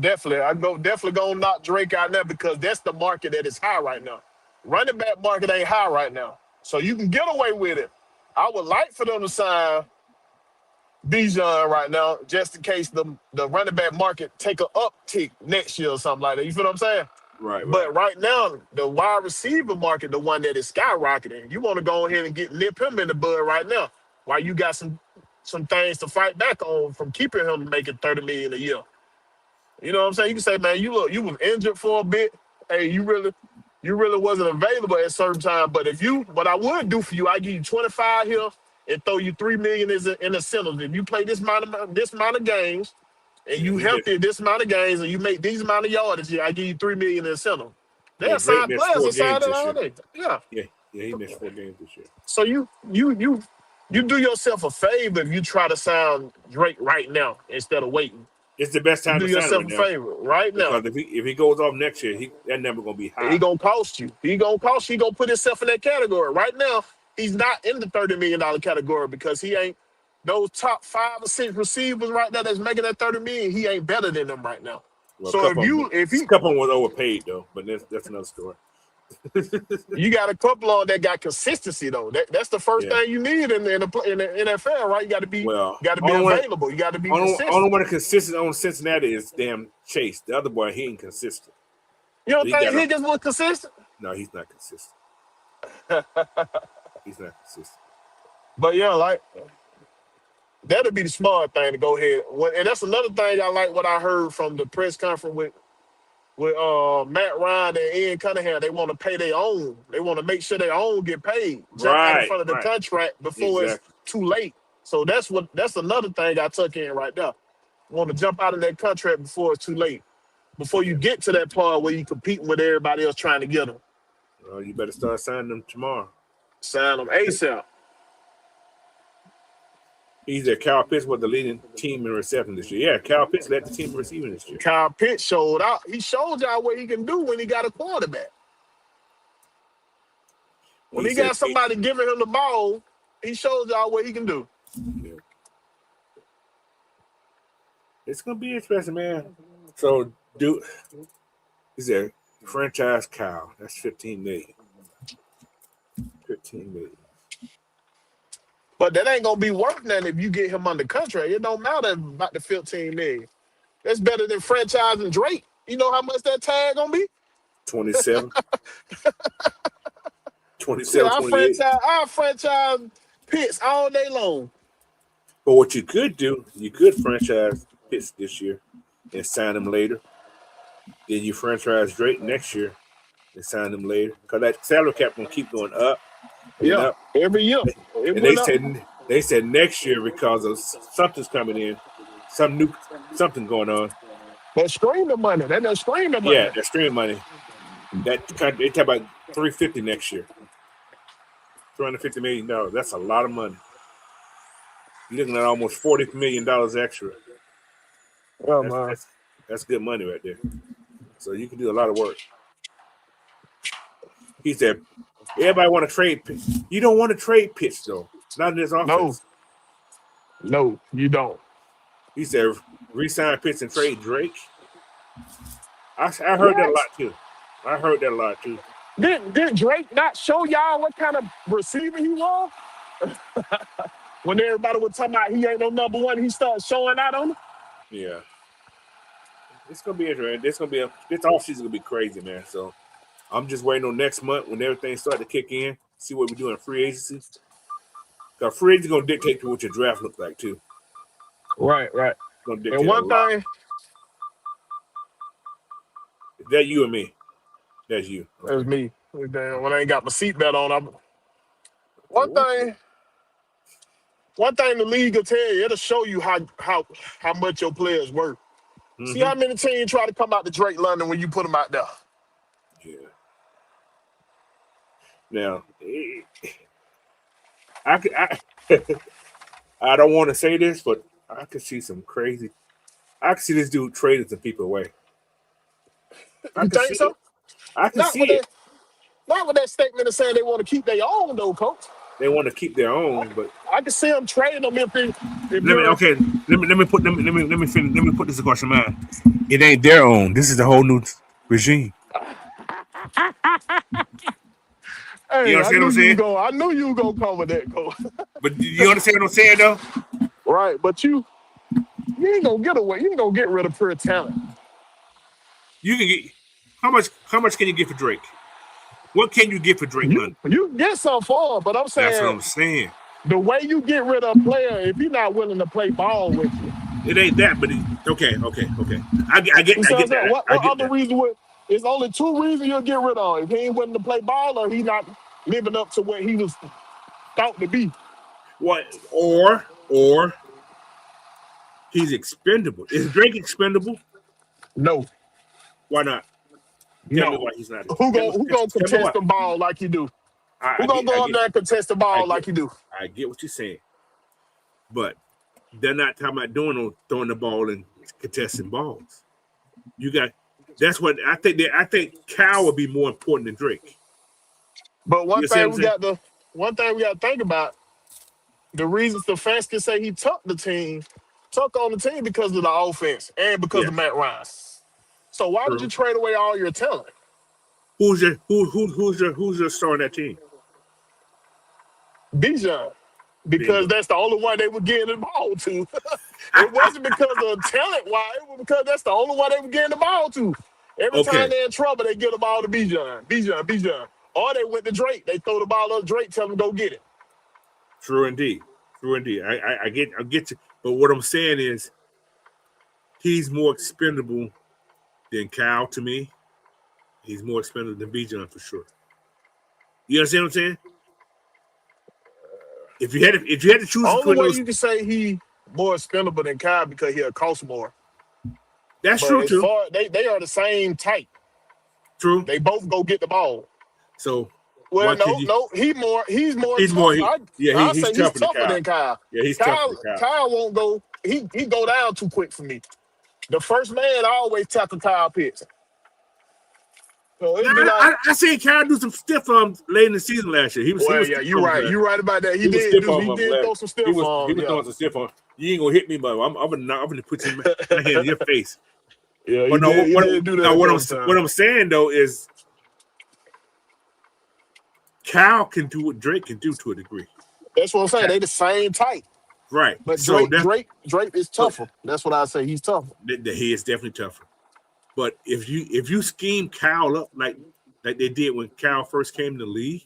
definitely gonna knock Drake out there because that's the market that is high right now. Running back market ain't high right now, so you can get away with it. I would like for them to sign Bijan right now, just in case the running back market take a uptick next year or something like that. You feel what I'm saying? right. But right now, the wide receiver market, the one that is skyrocketing, you want to go ahead and nip him in the bud right now, while you got some things to fight back on from keeping him making $30 million a year. You know what I'm saying? You can say, man, you was injured for a bit. Hey, you really wasn't available at a certain time. But what I would do for you, I give you 25 here and throw you $3 million in incentives. If you play this amount of games and Yeah, you healthy this amount of games and you make these amount of yardage, I give you $3 million in incentive. yeah, They'll Drake sign missed players 4 will sign games it this all year. day. Yeah. Yeah, he missed 4 games this year. So you do yourself a favor if you try to sign Drake right now instead of waiting. It's the best You time do to sign him yourself right a now favor right now. because if he goes off next year, that number gonna be He high. gonna cost you. He gonna cost you. He gonna put himself in that category. Right now, he's not in the $30 million category because he ain't those top 5 or 6 receivers right now that's making that $30 million. He ain't better than them right now. Well, So if a he couple of them was overpaid though, but that's another story. you got a couple on that got consistency though. That's the first Yeah. thing you need in the NFL, right? You got to be Well, available. You got to be only consistent. one consistent on Cincinnati is damn Chase. The other boy, he ain't consistent. You don't But he think got a Higgins was consistent? no. He's not consistent. He's not consistent. But yeah, like that'll be the smart thing to go ahead. And that's another thing I like what I heard from the press conference with Matt Ryan and Ian Cunningham. They want to pay their own. They want to make sure their own get paid. Jump out in Right, front of the right, contract before it's exactly. too late. So that's another thing I took in right there. Want to jump out of that contract before it's too late. Before you Yeah. get to that part where you competing with everybody else trying to get them. Well, you better start signing them tomorrow. Sign them ASAP. He's at Cal Pitts was the leading team in reception this year. Yeah, Cal Pitts led the team in receiving this year. Kyle Pitts showed out. He showed y'all what he can do when he got a quarterback. When he He's at got somebody giving him the ball, he showed y'all what he can do. yeah. It's gonna be interesting, man. So, he's a franchise cow. That's 15 million. 15 million. But that ain't gonna be worth nothing if you get him under contract. It don't matter about the 15 million. That's better than franchising Drake. You know how much that tag gonna be? 27. Yeah, 27, 28. I franchise Pitts all day long. But what you could do, you could franchise Pitts this year and sign him later. Then you franchise Drake next year and sign him later. Because that salary cap gonna keep going up and Yeah, up. every year. It And went up. they said next year because of something's coming in, something going on. That streaming money. That streaming Yeah, money. that stream money. They talk about 350 next year. $350 million. That's a lot of money. You're looking at almost $40 million extra. Oh That's man. that's that's good money right there. So you can do a lot of work. He said, everybody want to trade Pitts. You don't want to trade Pitts though. Not in this No, offense. no, you don't. He said, re-sign Pitts and trade Drake. I heard that a What? lot too. I heard that a lot too. Did Drake not show y'all what kind of receiver he was? When everybody was talking about he ain't no number one, he started showing out on him. Yeah. It's gonna be interesting. This offseason gonna be crazy, man. So I'm just waiting on next month when everything start to kick in. See what we do in free agency. Because free agency gonna dictate to what your draft looks like too. Right, right. It's gonna And dictate a one lot. thing, Is that you or me? That's you. that was Okay. me. Damn, when I ain't got my seatbelt on, Okay. one thing the league will tell you, it'll show you how much your players worth. See Mm-hmm. how many teams try to come out to Drake London when you put them out there. Yeah. Now, I I don't want to say this, but I could see some crazy. I could see this dude trading some people away. I You can think see it. so? I can Not see with it. that. Not with that statement of saying they want to keep their own though, coach. They want to keep their own, but I can see them trading them if let me you're. put this across your mind. It ain't their own. This is a whole new regime. You Hey, I understand what knew I'm you was saying? going. I knew you was gonna come with that, coach. But you understand what I'm saying though? Right, but you ain't gonna get away. You ain't gonna get rid of pure talent. You can get how much can you get for Drake? What can you get for Drake London? You can get some for him, but I'm That's what saying I'm saying. the way you get rid of a player, if he's not willing to play ball with you, It ain't that, but okay. I you see what I'm get saying? that. What I get other that. reason would? It's only two reasons you'll get rid of him. If he ain't willing to play ball, or he not living up to what he was thought to be. What or he's expendable. Is Drake expendable? No, Why not? Tell me no. why he's not. Who gonna Tell me contest why. the ball like you do? Who gonna I go up get there and contest the I ball get like you do? I get what you're saying, but they're not talking about throwing the ball and contesting balls. You got that's what I think. I think Cal would be more important than Drake. But You see what I'm saying? one thing we got to think about the reasons the fans can say he took on the team because of the offense and because of Yes, Matt Ryan. So why would you true. trade away all your talent? Who's your star on that team? Bijan, because Bingo. that's the only one they were getting the ball to. It wasn't because of talent wise, it was because that's the only one they were getting the ball to. Every time Okay, they're in trouble, they get the ball to Bijan. Or they went to Drake. They throw the ball up Drake, tell him go get it. true indeed, I get you. But what I'm saying is he's more expendable than Cal to me. He's more expendable than Bijan for sure. You understand what I'm saying? If you had to choose Only between way those, you can say he more expendable than Kyle because he'll cost more. that's But true as too. far they are the same type. True. They both go get the ball. So Well, why can no, you? no, he's more He's more. tough. I He's say he's tougher than tougher Cal. than Kyle. Yeah, he's tougher than Cal. Kyle won't go. He go down too quick for me. The first man always tackle Kyle Pitts. So Now, it'd be like, I seen Cal do some stiff arms late in the season last year. He well, was yeah, stiff you're arms right. last. You're right about that. He was stiff He arms did last. throw some stiff He arms. was Yeah, throwing some stiff arms. You ain't gonna hit me, but I'm gonna put my hand in your face. yeah, But no, he did do that a couple what times. I'm saying though is Cal can do what Drake can do to a degree. That's what I'm saying. Cal- They the same type. Right. But So that's Drake is but tougher. That's what I say. He's tougher. he is definitely tougher. But if you scheme Cal up like they did when Cal first came to the league,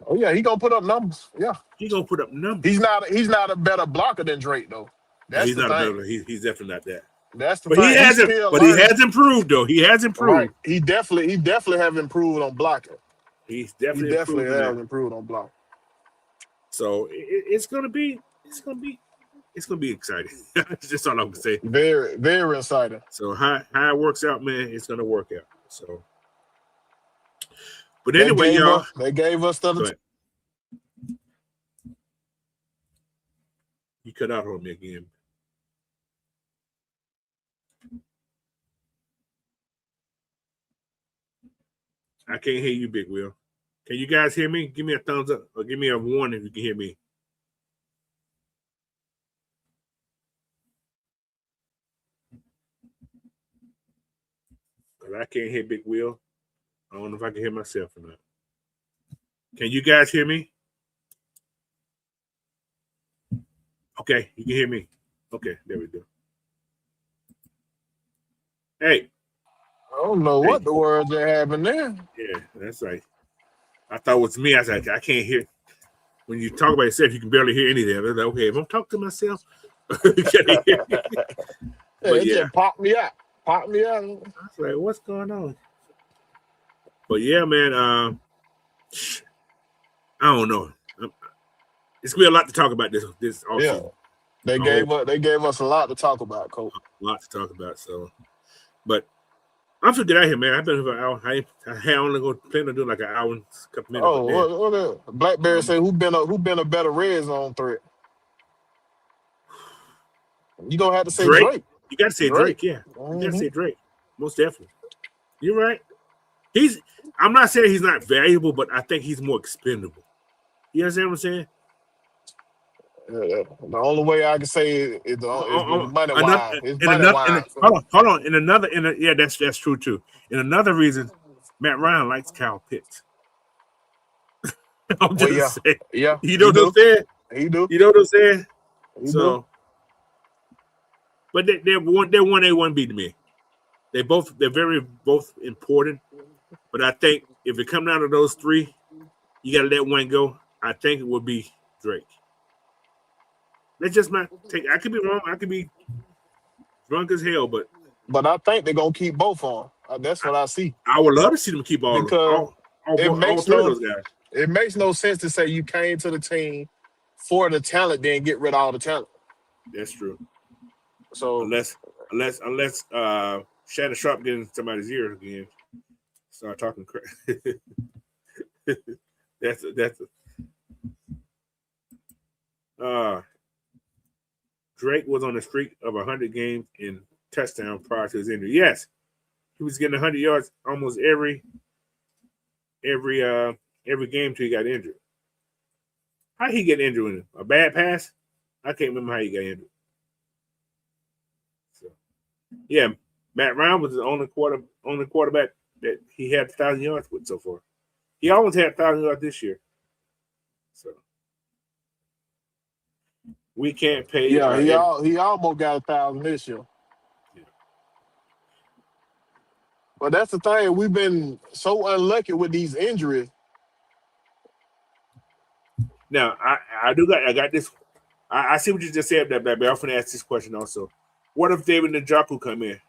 Oh yeah, he gonna put up numbers. Yeah, he gonna put up numbers. he's not a better blocker than Drake though. No, That's he's the not a thing. better. He's definitely not that. That's the But he thing. He's hasn't. still But he learning. has improved though. He has Right. improved. He definitely have improved on blocking. He's He definitely definitely improved in has that. improved on blocking. So it's gonna be exciting. That's just all I'm gonna say. Very, very exciting. So how it works out, man, it's gonna work out. So, but anyway, y'all, They gave us go the ahead. You cut out on me again. I can't hear you, Big Will. Can you guys hear me? Give me a thumbs up or give me a warning if you can hear me. Because I can't hear Big Will. I don't know if I can hear myself or not. Can you guys hear me? Okay, you can hear me. Okay, there we go. Hey. I don't know Hey. what the words they having there. Yeah, that's right. I thought it was me. I was like, I can't hear. When you talk about yourself, you can barely hear anything. I was like, okay, if I'm talking to myself, you can hear me. Yeah, But it yeah, just popped me out. Popped me out. I was like, what's going on? But yeah, man, I don't know. It's gonna be a lot to talk about this Yeah. offseason. They gave us a lot to talk about, Coach. A lot to talk about. So, but I'm gonna get out here, man. I've been here for an hour. I only going to plan to do like an hour and a couple minutes. Oh, But what Blackberry say who been a better red zone threat? You gonna have to say Drake. Drake. You got to say Drake. Yeah, you got to Mm-hmm. say Drake. Most definitely. You're right. I'm not saying he's not valuable, but I think he's more expendable. You understand what I'm saying? The only way I can say it is money Another wise. It's in money another wise. hold on. Yeah, that's true too. In another reason, Matt Ryan likes Kyle Pitts. I'm Well, just saying. yeah, You know what I'm saying? He do. You know what I'm saying? He So, do. but they're 1A, 1B to me. They're very both important. But I think if it comes down to those three, you got to let one go. I think it would be Drake. Let's just not take. I could be wrong. I could be drunk as hell, but I think they're gonna keep both on. That's what I see. I would love to see them keep Because all three of those guys. it makes no sense to say you came to the team for the talent, then get rid of all the talent. That's true. So unless Shannon Sharp get in somebody's ear again, start talking crap. that's Drake was on a streak of 100 games in touchdown prior to his injury. Yes, he was getting 100 yards almost every game till he got injured. How he get injured with a bad pass? I can't remember how he got injured. So, yeah, Matt Ryan was the only quarterback that he had 1,000 yards with so far. He almost had 1,000 yards this year. So we can't pay. Yeah, he almost got 1,000 this year. Yeah. But that's the thing. We've been so unlucky with these injuries. Now I got this. I see what you just said, that baby. I'm gonna ask this question also. What if David Njoku come in?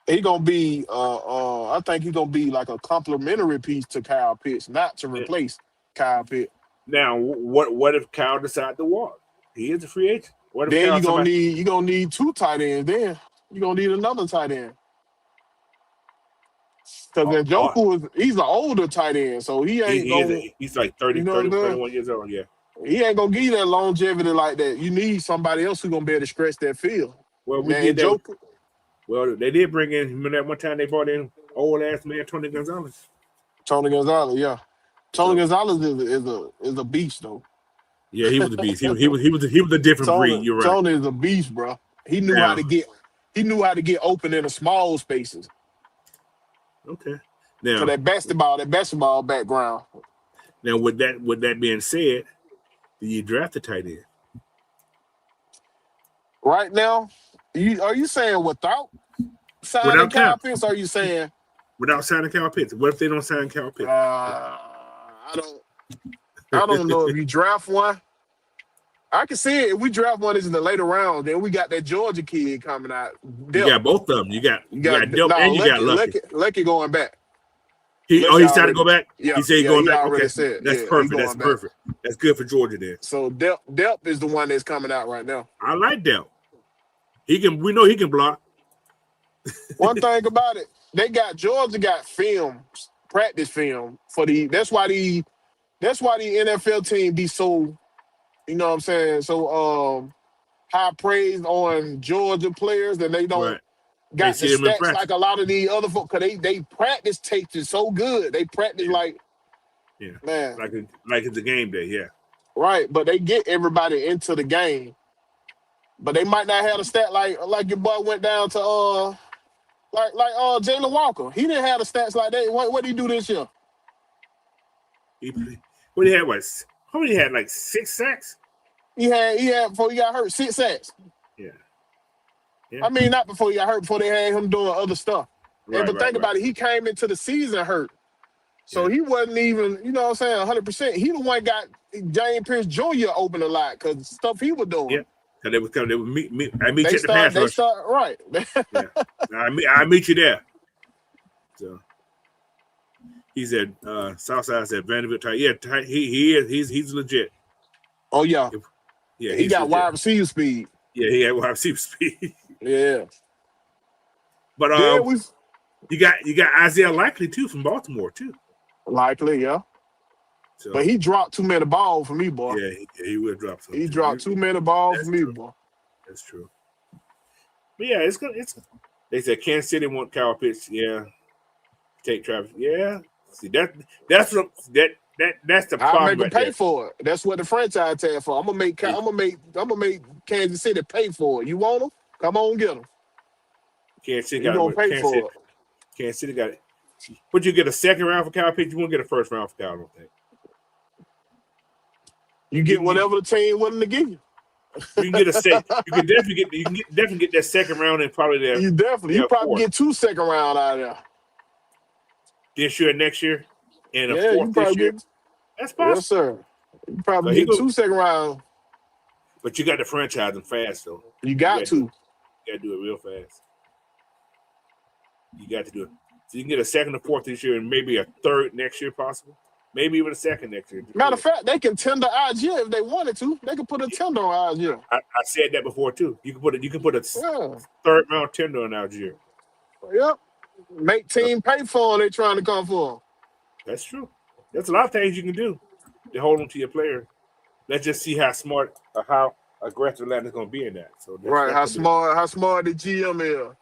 He gonna be I think he's gonna be like a complementary piece to Kyle Pitts, not to replace Kyle Pitts. Now, what if Kyle decides to walk? He is a free agent. What if then Kyle you gonna need two tight ends. Then you're gonna need another tight end. Because Njoku he's an older tight end, so he ain't he's like 30, 31 years old. Yeah, he ain't gonna give you that longevity like that. You need somebody else who's gonna be able to stretch that field. Well, we did that. Well, they did bring in. Remember that one time they brought in old ass man Tony Gonzalez. Yeah. Gonzalez is a beast though. Yeah, he was a beast. He was a different breed. You're right. Tony is a beast, bro. He knew how to get open in the small spaces. Okay. Now, so that basketball background. Now, with that being said, do you draft a tight end? Right now, are you saying without signing Kyle Pitts? Or are you saying without signing Kyle Pitts? What if they don't sign Kyle Pitts? I don't know if you draft one. I can see it. If we draft one, is in the later round. Then we got that Georgia kid coming out. You got both of them. You got Delp and you got Lucky. Lucky going back. He's trying to go back. Yeah, he said he's going back. Okay, that's perfect. That's perfect. That's good for Georgia then. So Delp is the one that's coming out right now. I like Delp. We know he can block. One thing about it, Georgia got practice film for that's why the NFL team be so, you know what I'm saying, so high praise on Georgia players, and they don't got the stats like a lot of the other folks, because they practice tapes is so good. They practice like it's a game day, yeah. Right, but they get everybody into the game. But they might not have a stat like your boy went down to Jalen Walker. He didn't have the stats like that. What did he do this year? What he had was how many had like 6 sacks? He had before he got hurt 6 sacks. Yeah. I mean, not before he got hurt, before they had him doing other stuff. But think about it, he came into the season hurt. So he wasn't even, you know what I'm saying, 100%. He the one got James Pierce Jr. open a lot because stuff he was doing. Yeah. They would meet you at the pass rush. Right. I meet you there. So he said, Southside said Vanderbilt tight. Yeah, he is. He's legit. Oh yeah. Yeah. He got wide receiver speed. Yeah, he had wide receiver speed. Yeah. But you got Isaiah Likely too from Baltimore too. Likely, yeah. So, but he dropped too many balls for me, boy. Yeah, he would drop some. He dropped too many balls for me, boy. That's true. But yeah, it's good. They said Kansas City want Kyle Pitts. Yeah, take Travis. Yeah, see that's the I'll problem make them right pay there. for it. That's what the franchise tag for. I'm gonna make Kansas City pay for it. You want them? Come on, get them. Kansas City You got gonna it. pay for it? Kansas City got it. Would you get a second round for Kyle Pitts? You won't get a first round for Kyle. I don't think. You You get can get whatever the team willing to give you. you can get a sec. You can definitely get that second round and probably You probably fourth get 2 second round out of there. this year, next year, and a Yeah, you fourth this probably year. get. That's Yes, possible. sir. You probably He get go, 2 second round. but you got to franchise them fast though. You got to. You got to do it real fast. You got to do it. So you can get a second or fourth this year, and maybe a third next year, possible. Maybe even a second next year. Matter of fact, they can tender IG if they wanted to. They can put a tender on IG. I said that before too. You can put a Yeah. third round tender on Algier. Yep. Make team pay for them. They trying to come for them. That's true. There's a lot of things you can do to hold on to your player. Let's just see how smart or how aggressive Atlanta's going to be in that. So Right. How smart the GM is.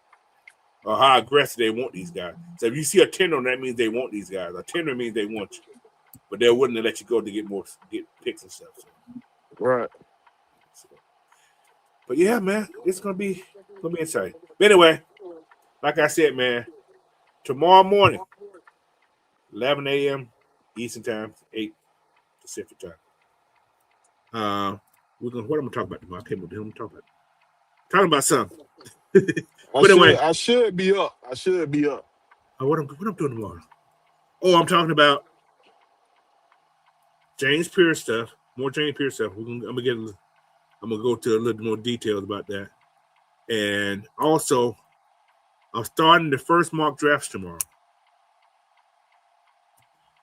Or how aggressive they want these guys. So if you see a tender, that means they want these guys. A tender means they want you, but they're willing to let you go to get picks and stuff. So. Right. So. But yeah, man, it's gonna be exciting. But anyway, like I said, man, tomorrow morning, 11 a.m. Eastern Time, 8 Pacific Time. What I'm gonna talk about tomorrow? I can't remember what I'm talking about. Talking about something. But anyway, I should be up. What I'm doing tomorrow? Oh, I'm talking about James Pierce stuff. More James Pierce stuff. I'm gonna go to a little more details about that. And also, I'm starting the first mock drafts tomorrow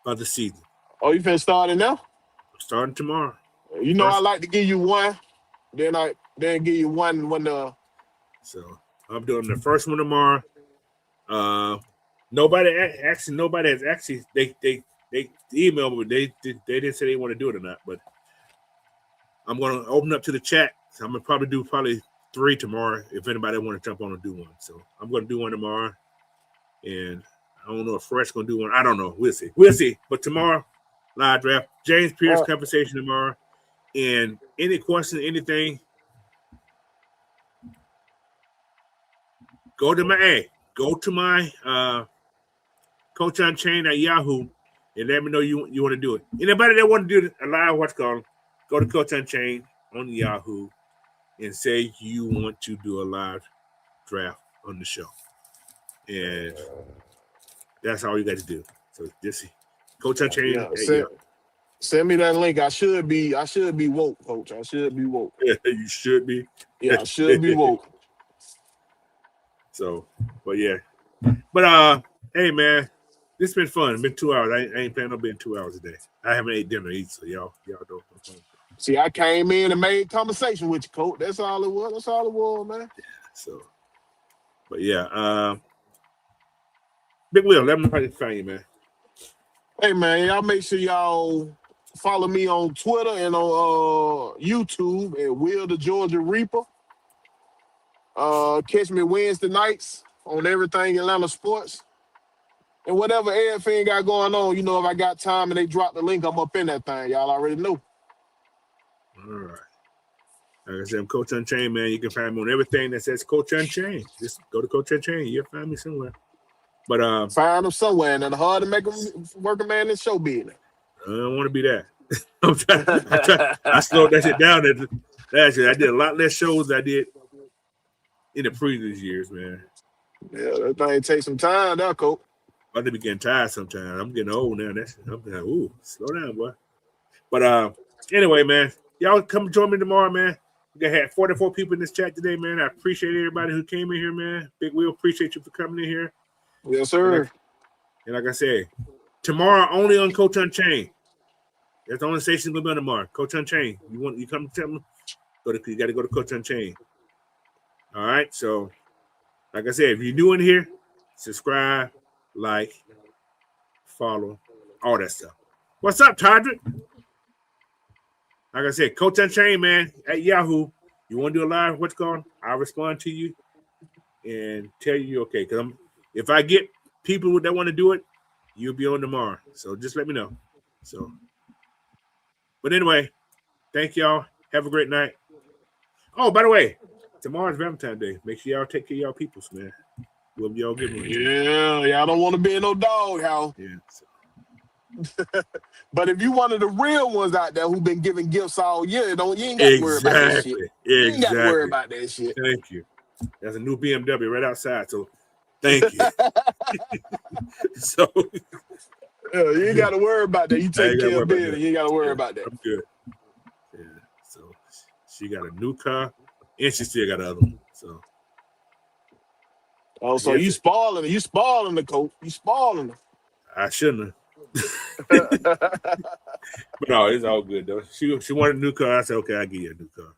of the season. Oh, you finna start it now? I'm starting tomorrow. You know, I like to give you one. Then give you one when the. So I'm doing the first one tomorrow. Nobody has actually they emailed me, but they didn't say they want to do it or not. But I'm gonna open up to the chat. So I'm gonna probably do 3 tomorrow if anybody want to jump on and do one. So I'm gonna do one tomorrow, and I don't know if Fresh gonna do one. I don't know. We'll see. But tomorrow, live draft, James Pierce conversation tomorrow. And any question, anything, go to my Coach Unchained at Yahoo and let me know you want to do it. Anybody that want to do a live watch call, go to Coach Unchained on Yahoo and say you want to do a live draft on the show. And that's all you got to do. So this Coach Unchained. Send me that link. I should be woke, Coach. I should be woke. Yeah, you should be. Yeah, I should be woke. So, but yeah. But hey man, this has been fun. It's been 2 hours. I ain't planning on being 2 hours a day. I haven't ate dinner either, so y'all don't. See, I came in and made conversation with you, Coach. That's all it was, man. So, but yeah, Big Will, let me know how to find you, man. Hey man, y'all make sure y'all follow me on Twitter and on YouTube at Will the Georgia Reaper. Catch me Wednesday nights on everything Atlanta sports. And whatever everything got going on, if I got time and they drop the link, I'm up in that thing. Y'all already know. All right. Like I said, I'm Coach Unchained, man. You can find me on everything that says Coach Unchained. Just go to Coach Unchained. You'll find me somewhere. But find them somewhere, and it's hard to make them work a man in show business. I don't want to be that. I slowed that shit down. Last year, I did a lot less shows than I did in the previous years, man. Yeah, that thing takes some time, now, Coach. I'm getting tired sometimes. I'm getting old now. I'm like, ooh, slow down, boy. But anyway, man, y'all come join me tomorrow, man. We had 44 people in this chat today, man. I appreciate everybody who came in here, man. Big Will, appreciate you for coming in here. Yes, sir. And like I said, tomorrow only on Coach Unchained. That's the only station gonna be on tomorrow. Coach Unchained. You come to tell me? You got to go to Coach Unchained. All right. So, like I said, if you're new in here, subscribe, like, follow, all that stuff. What's up, Todrick? Like I said, Coach Unchained, man, at Yahoo. You want to do a live? What's going on? I'll respond to you. and tell you okay. Because if I get people that want to do it, you'll be on tomorrow. So just let me know. So, but anyway, thank y'all. Have a great night. Oh, by the way, tomorrow's Valentine's Day. Make sure y'all take care of y'all peoples, man. Whoever y'all give them. Yeah, y'all don't want to be in no doghouse. Yeah. So. But if you one of the real ones out there who been giving gifts all year, you ain't got to worry about that shit. You ain't got to worry about that shit. Thank you. There's a new BMW right outside, so thank you. So you ain't got to worry about that. You take care of business. You ain't got to worry about that. I'm good. Yeah. So she got a new car, and she still got another one. So. Oh, so you spoiling her. You spoiling the coach. You spoiling her. I shouldn't have. But no, it's all good though. She wanted a new car. I said, okay, I'll give you a new car.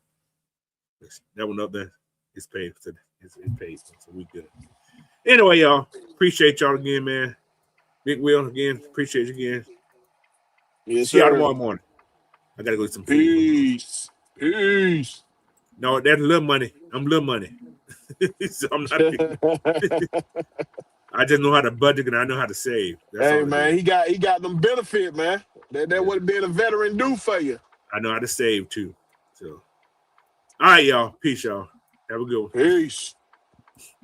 That one up there, it's paid. It's paid. So we good. Anyway, y'all, appreciate y'all again, man. Big Will again, appreciate you again. Yes, see y'all tomorrow morning. I gotta go get some food. Peace. No, that's little money. I'm little money. So I'm not. I just know how to budget and I know how to save. That's hey man, he got them benefits, man. That what being a veteran do for you. I know how to save too. So, all right, y'all. Peace, y'all. Have a good one. Peace.